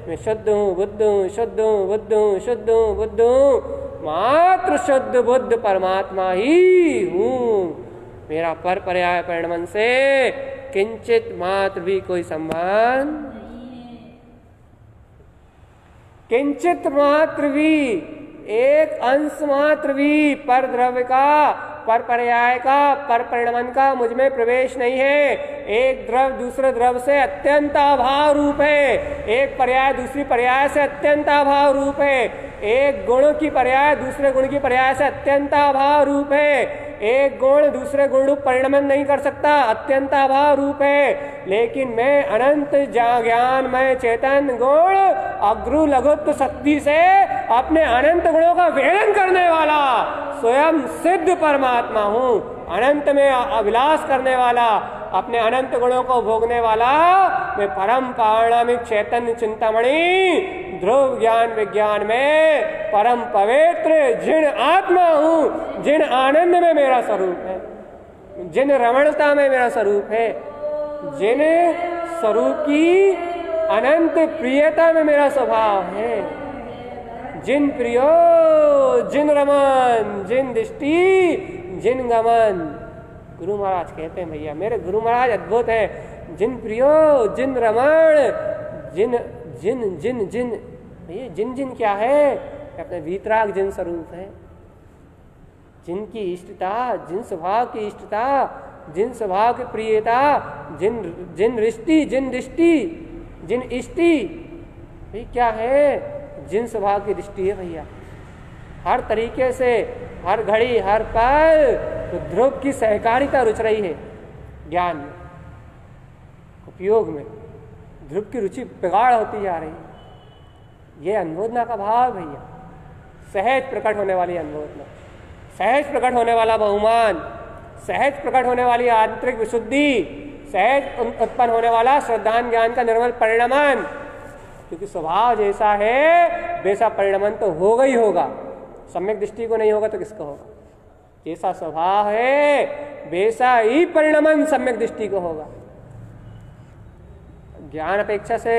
मैं शुद्ध हूँ, बुद्ध हूँ, शुद्ध हूँ, बुद्ध हूँ, शुद्ध हूँ, बुद्ध हूँ, मात्र शुद्ध बुद्ध परमात्मा ही हूँ। मेरा पर पर्याय परिणमन से किंचित मात्र भी कोई संबंध, किंचित मात्र भी, एक अंश मात्र भी पर द्रव्य का, पर पर्याय का, पर परिणमन का मुझ में प्रवेश नहीं है। एक द्रव्य दूसरे द्रव्य से अत्यंत अभाव रूप है, एक पर्याय दूसरी पर्याय से अत्यंत अभाव रूप है, एक गुण की पर्याय दूसरे गुण की पर्याय से अत्यंत अभाव रूप है, एक गुण दूसरे गुण रूप परिणमन नहीं कर सकता, अत्यंत अभाव रूप है। लेकिन मैं अनंत ज्ञान में चेतन गुण अग्रु लघुत्व शक्ति से अपने अनंत गुणों का वेलन करने वाला स्वयं सिद्ध परमात्मा हूँ। अनंत में अभिलाष करने वाला, अपने अनंत गुणों को भोगने वाला मैं परम पारणामिक चैतन्य चिंतामणि ध्रुव ज्ञान विज्ञान में परम पवित्र जिन आत्मा हूँ, जिन आनंद में मेरा स्वरूप है, जिन रमणता में मेरा स्वरूप है, जिन स्वरूप की अनंत प्रियता में मेरा स्वभाव है, जिन प्रियो, जिन रमन, जिन दृष्टि, जिन गमन। गुरु महाराज कहते हैं भैया, मेरे गुरु महाराज अद्भुत है। जिन प्रियो, जिन रमण, जिन जिन जिन जिन भैया, जिन जिन क्या है? अपने वीतराग जिन स्वरूप है, जिनकी इष्टता, जिन स्वभाव की इष्टता, जिन स्वभाव की प्रियता, जिन जिन रिष्टि, जिन दृष्टि, जिन इष्टि, भैया क्या है? जिन स्वभाव की दृष्टि है भैया। हर तरीके से, हर घड़ी, हर पल तो ध्रुव की सहकारिता रुच रही है ज्ञान में, उपयोग में। ध्रुव की रुचि प्रगाढ़ होती जा रही है। ये अनुमोदना का भाव भैया, सहज प्रकट होने वाली अनुमोदना, सहज प्रकट होने वाला बहुमान, सहज प्रकट होने वाली आंतरिक विशुद्धि, सहज उत्पन्न होने वाला श्रद्धान ज्ञान का निर्मल परिणमन। क्योंकि स्वभाव जैसा है वैसा परिणमन तो होगा ही होगा। सम्यक दृष्टि को नहीं होगा तो किसका होगा? जैसा स्वभाव है वैसा ही परिणमन सम्यक दृष्टि को होगा। ज्ञान अपेक्षा से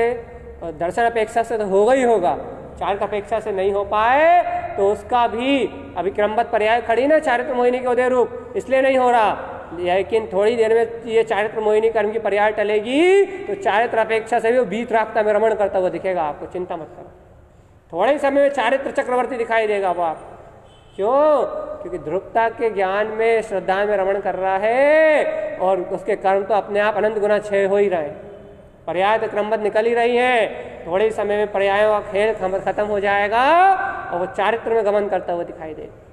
और दर्शन अपेक्षा से तो होगा ही होगा। चारित्र अपेक्षा से नहीं हो पाए तो उसका भी अभी क्रमबद्ध पर्याय खड़ी ना, चारित्र मोहिनी के उदय रूप, इसलिए नहीं हो रहा। लेकिन थोड़ी देर में ये चारित्र मोहिनी कर्म की पर्याय टलेगी तो चारित्र अपेक्षा से भी वो वीतरागता में रमण करता हुआ दिखेगा आपको, चिंता मत करो। थोड़े ही समय में चारित्र चक्रवर्ती दिखाई देगा वो आप। क्यों? क्योंकि ध्रुवता के ज्ञान में, श्रद्धा में रमण कर रहा है और उसके कर्म तो अपने आप अनंत गुना क्षय हो ही रहे हैं। पर्याय तो क्रमबद्ध निकल ही रही है। थोड़े ही समय में पर्यायों का खेल खत्म हो जाएगा और वो चारित्र में गमन करता हुआ दिखाई देगा।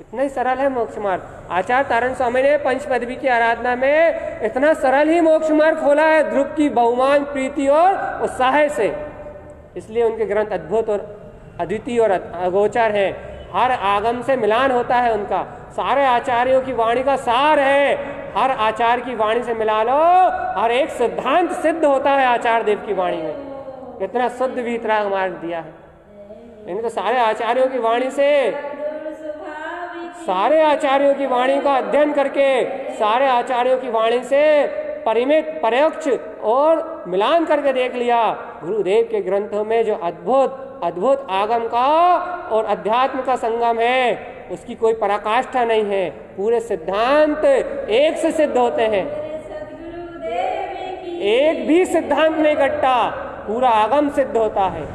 इतना ही सरल है मोक्ष मार्ग। आचार्य तारण स्वामी ने पंच पदवी की आराधना में इतना सरल ही मोक्ष मार्ग खोला है ध्रुव की बहुमान प्रीति और उत्साह से। इसलिए उनके ग्रंथ अद्भुत और अद्वितीय और अगोचर है। हर आगम से मिलान होता है उनका। सारे आचार्यों की वाणी का सार है। हर आचार्य की वाणी से मिला लो, हर एक सिद्धांत सिद्ध होता है आचार्य देव की वाणी में। इतना शुद्ध वीतराग मार्ग दिया है इन्हें तो सारे आचार्यों की वाणी से, सारे आचार्यों की वाणी का अध्ययन करके, सारे आचार्यों की वाणी से परिमित, परोक्ष और मिलान करके देख लिया। गुरुदेव के ग्रंथों में जो अद्भुत अद्भुत आगम का और अध्यात्म का संगम है उसकी कोई पराकाष्ठा नहीं है। पूरे सिद्धांत एक से सिद्ध होते हैं, एक भी सिद्धांत नहीं घटता, पूरा आगम सिद्ध होता है,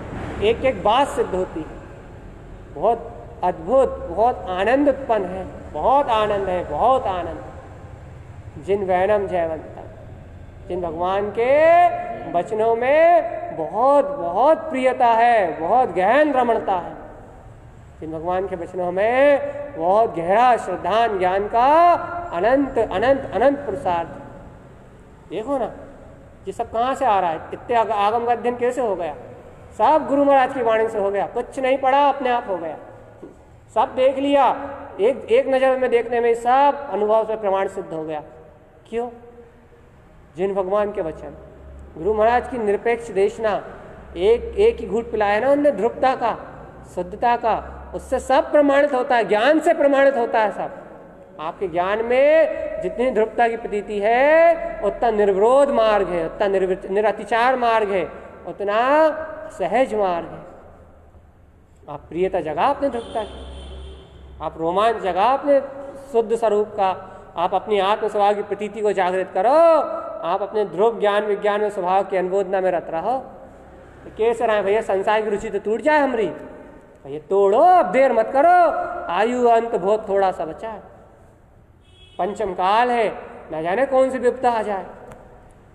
एक एक बात सिद्ध होती है। बहुत अद्भुत, बहुत आनंद उत्पन्न है, बहुत आनंद है, बहुत आनंद। जिन वैनम जयवंता, जिन भगवान के वचनों में बहुत बहुत प्रियता है, बहुत गहन रमणता है, जिन भगवान के वचनों में बहुत गहरा श्रद्धान ज्ञान का अनंत अनंत अनंत प्रसाद। देखो ना ये सब कहाँ से आ रहा है? इतने आगम का अध्ययन कैसे हो गया? सब गुरु महाराज की वाणी से हो गया। कुछ नहीं पढ़ा, अपने आप हो गया। सब देख लिया, एक नज़र में देखने में सब अनुभव से प्रमाण सिद्ध हो गया। क्यों? जिन भगवान के वचन, गुरु महाराज की निरपेक्ष देशना, एक ही घूंट पिलाया ना उनने ध्रुवता का, शुद्धता का, उससे सब प्रमाणित होता है, ज्ञान से प्रमाणित होता है सब। आपके ज्ञान में जितनी ध्रुवता की प्रतीति है उतना निर्विरोध मार्ग है, उतना निरतिचार मार्ग है, उतना सहज मार्ग है। आप प्रियता जगा अपने ध्रुवता की, आप रोमांच जगा अपने शुद्ध स्वरूप का, आप अपनी आत्म स्वभाव की प्रतीति को जागृत करो, आप अपने ध्रुव ज्ञान विज्ञान में स्वभाव की अनुबोधना में रत रहो। कैसे रहे भैया, संसार की रुचि तो टूट जाए हमारी, भैया तोड़ो, अब देर मत करो, आयु अंत बहुत थोड़ा सा बचा है, पंचम काल है, ना जाने कौन सी विपदा आ जाए,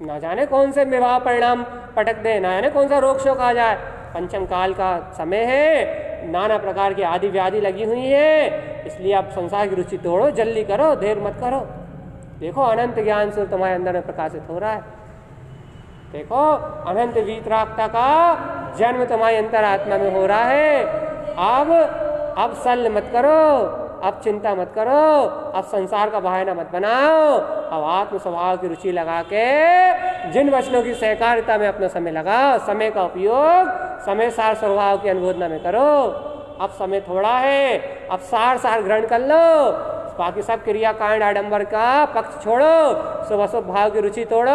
ना जाने कौन से विवाह परिणाम पटक दे, ना जाने कौन सा रोग शोक आ जाए। पंचम काल का समय है, नाना प्रकार की आदि व्याधि लगी हुई है, इसलिए आप संसार की रुचि तोड़ो, जल्दी करो, देर मत करो। देखो अनंत ज्ञान सूर्य तुम्हारे अंदर में प्रकाशित हो रहा है, देखो अनंत वीतरागता का जन्म तुम्हारी अंतरात्मा में हो रहा है। अब शल्य मत करो, अब चिंता मत करो, अब संसार का बहाना मत बनाओ, अब आत्म स्वभाव की रुचि लगा के जिन वचनों की सहकारिता में अपना समय लगाओ, समय का उपयोग समय सार स्वभाव की अनुबोधना में करो। अब समय थोड़ा है, अब सार ग्रहण कर लो, बाकी सब क्रिया कांड आडंबर का पक्ष छोड़ो, शुभ अशुभ भाव की रुचि तोड़ो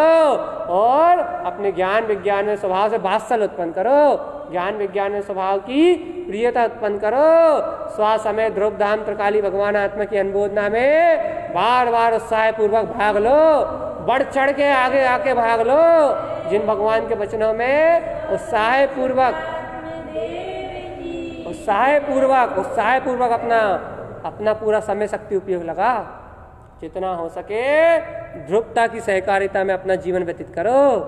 और अपने ज्ञान विज्ञान में स्वभाव से वात्सल्य उत्पन्न करो, ज्ञान विज्ञान में स्वभाव की प्रियता उत्पन्न करो। स्व समय ध्रुव धाम त्रिकाली भगवान आत्मा की अनुबोधना में बार बार उत्साह पूर्वक भाग लो, बढ़ चढ़ के आगे आके भाग लो, जिन भगवान के वचनों में उत्साह पूर्वक अपना पूरा समय शक्ति उपयोग लगा, जितना हो सके ध्रुवता की सहकारिता में अपना जीवन व्यतीत करो।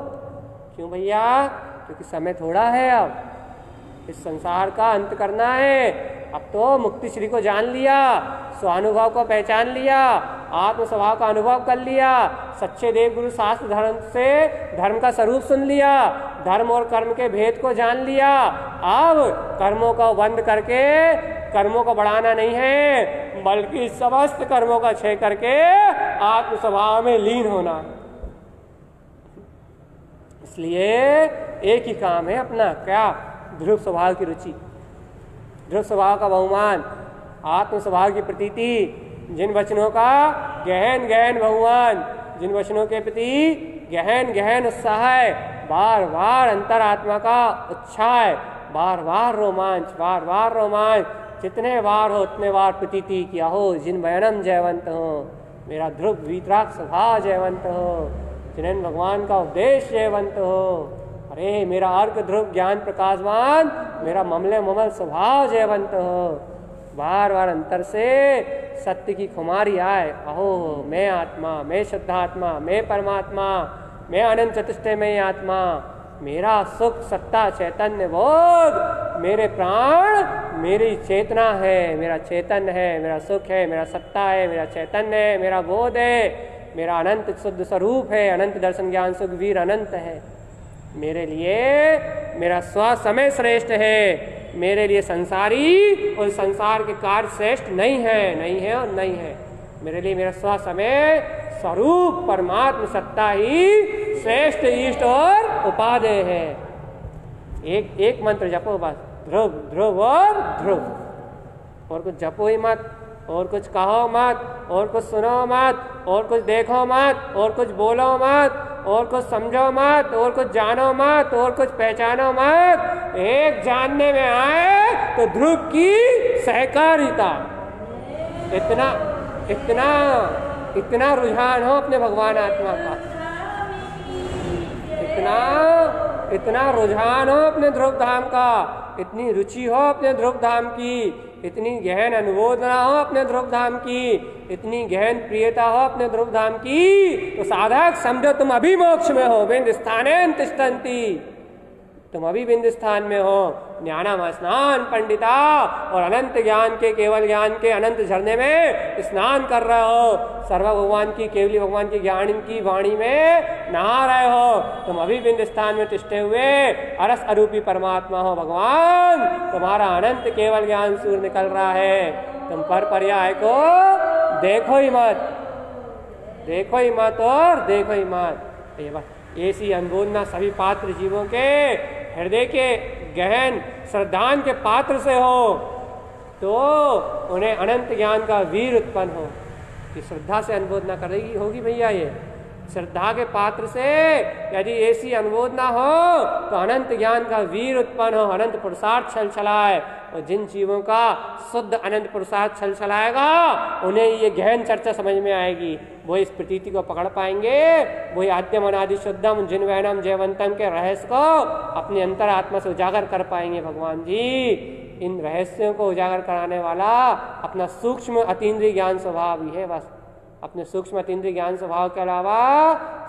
क्यों भैया? क्योंकि समय थोड़ा है, अब इस संसार का अंत करना है। अब तो मुक्ति श्री को जान लिया, स्वानुभव को पहचान लिया, आत्म स्वभाव का अनुभव कर लिया, सच्चे देव गुरु शास्त्र धर्म से धर्म का स्वरूप सुन लिया, धर्म और कर्म के भेद को जान लिया। अब कर्मों को बंद करके कर्मों को बढ़ाना नहीं है, बल्कि समस्त कर्मों का क्षय करके आत्म स्वभाव में लीन होना। इसलिए एक ही काम है अपना, क्या? ध्रुव स्वभाव की रुचि, ध्रुव स्वभाव का बहुमान, आत्म स्वभाव की प्रतीति, जिन वचनों का गहन गहन बहुमान, जिन वचनों के प्रति गहन गहन उत्साह है, बार बार अंतरात्मा का उत्साह, बार बार रोमांच, जितने बार हो उतने बार प्रतीति किया हो, जिन वयनम जयवंत हो, मेरा ध्रुव वीतराग स्वभाव जयवंत हो, जिन भगवान का उपदेश जयवंत हो, अरे मेरा अर्क ध्रुव ज्ञान प्रकाशवान, मेरा ममल स्वभाव जयवंत हो। बार बार अंतर से सत्य की खुमारी आए, अहो मैं आत्मा, मैं शुद्धात्मा, मैं परमात्मा, मैं अनंत चतुष्टयमय आत्मा, मेरा सुख सत्ता चैतन्य बोध, मेरे प्राण मेरी चेतना है, मेरा चैतन्य है, मेरा सुख है, मेरा सत्ता है, मेरा चैतन्य है, मेरा बोध है, मेरा अनंत शुद्ध स्वरूप है, अनंत दर्शन ज्ञान सुख वीर अनंत है। मेरे लिए मेरा स्व समय श्रेष्ठ है, मेरे लिए संसारी और संसार के कार्य श्रेष्ठ नहीं है और नहीं है। मेरे लिए मेरा स्व समय स्वरूप परमात्म सत्ता ही श्रेष्ठ इष्ट और उपादेय है। एक मंत्र जपो बस, ध्रुव ध्रुव और ध्रुव, और कुछ जपो ही मत, और कुछ कहो मत, और कुछ सुनो मत, और कुछ देखो मत, और कुछ बोलो मत, और कुछ समझो मत, और कुछ जानो मत, और कुछ पहचानो मत। एक जानने में आए तो ध्रुव की सहकारिता, इतना रुझान हो अपने भगवान आत्मा का, इतना रुझान हो अपने ध्रुव धाम का, इतनी रुचि हो अपने ध्रुव धाम की, इतनी गहन अनुबोधना हो अपने ध्रुव धाम की, इतनी गहन प्रियता हो अपने ध्रुव धाम की, तो साधक समझो तुम अभी मोक्ष में हो, बिंद स्थाने तिष्ठन्ति, तुम अभी बिंद स्थान में हो। ज्ञानम स्नान पंडिता, और अनंत ज्ञान के केवल ज्ञान के अनंत झरने में स्नान कर रहे हो, सर्व भगवान की केवली भगवान की ज्ञान की वाणी में नहा रहे हो, तुम अभी बिंद स्थान में तिष्ठे हुए अरस अरूपी परमात्मा हो। भगवान तुम्हारा अनंत केवल ज्ञान सूर्य निकल रहा है, तुम पर पर्याय को देखो ही मत, देखो ही मत और देखो ही मत। ये बात ऐसी अनुबोधना सभी पात्र जीवों के हृदय के गहन श्रद्धान के पात्र से हो तो उन्हें अनंत ज्ञान का वीर उत्पन्न हो। कि श्रद्धा से अनुबोधना करेगी होगी भैया, ये श्रद्धा के पात्र से यदि ऐसी अनुबोधना हो तो अनंत ज्ञान का वीर उत्पन्न हो, अनंत पुरुषार्थ छल छलाए। और जिन जीवों का शुद्ध अनंत पुरुषार्थ छल छलाएगा उन्हें ये गहन चर्चा समझ में आएगी, वो इस प्रतीति को पकड़ पाएंगे, वही आद्यम अनादि शुद्धम जिन वैनम जयवंतम के रहस्य को अपनी अंतरात्मा से उजागर कर पाएंगे। भगवान जी इन रहस्यों को उजागर कराने वाला अपना सूक्ष्म अतीन्द्रिय ज्ञान स्वभाव ही है। बस अपने सूक्ष्म अतीन्द्रिय ज्ञान स्वभाव के अलावा,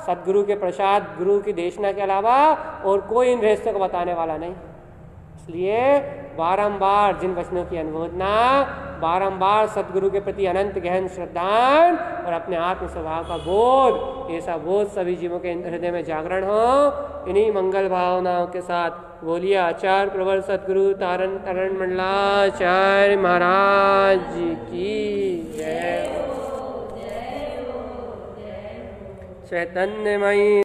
सदगुरु के प्रसाद, गुरु की देशना के अलावा और कोई इन रहस्यों को बताने वाला नहीं। इसलिए बारंबार जिन वचनों की अनुमोदना, बारंबार सदगुरु के प्रति अनंत गहन श्रद्धान और अपने आत्म स्वभाव का बोध, ऐसा बोध सभी जीवों के हृदय में जागरण हो। इन्हीं मंगल भावनाओं के साथ बोलिए आचार्य प्रवर सदगुरु तारण तरण मंडलाचार्य महाराज की जय। चैतन्यमयी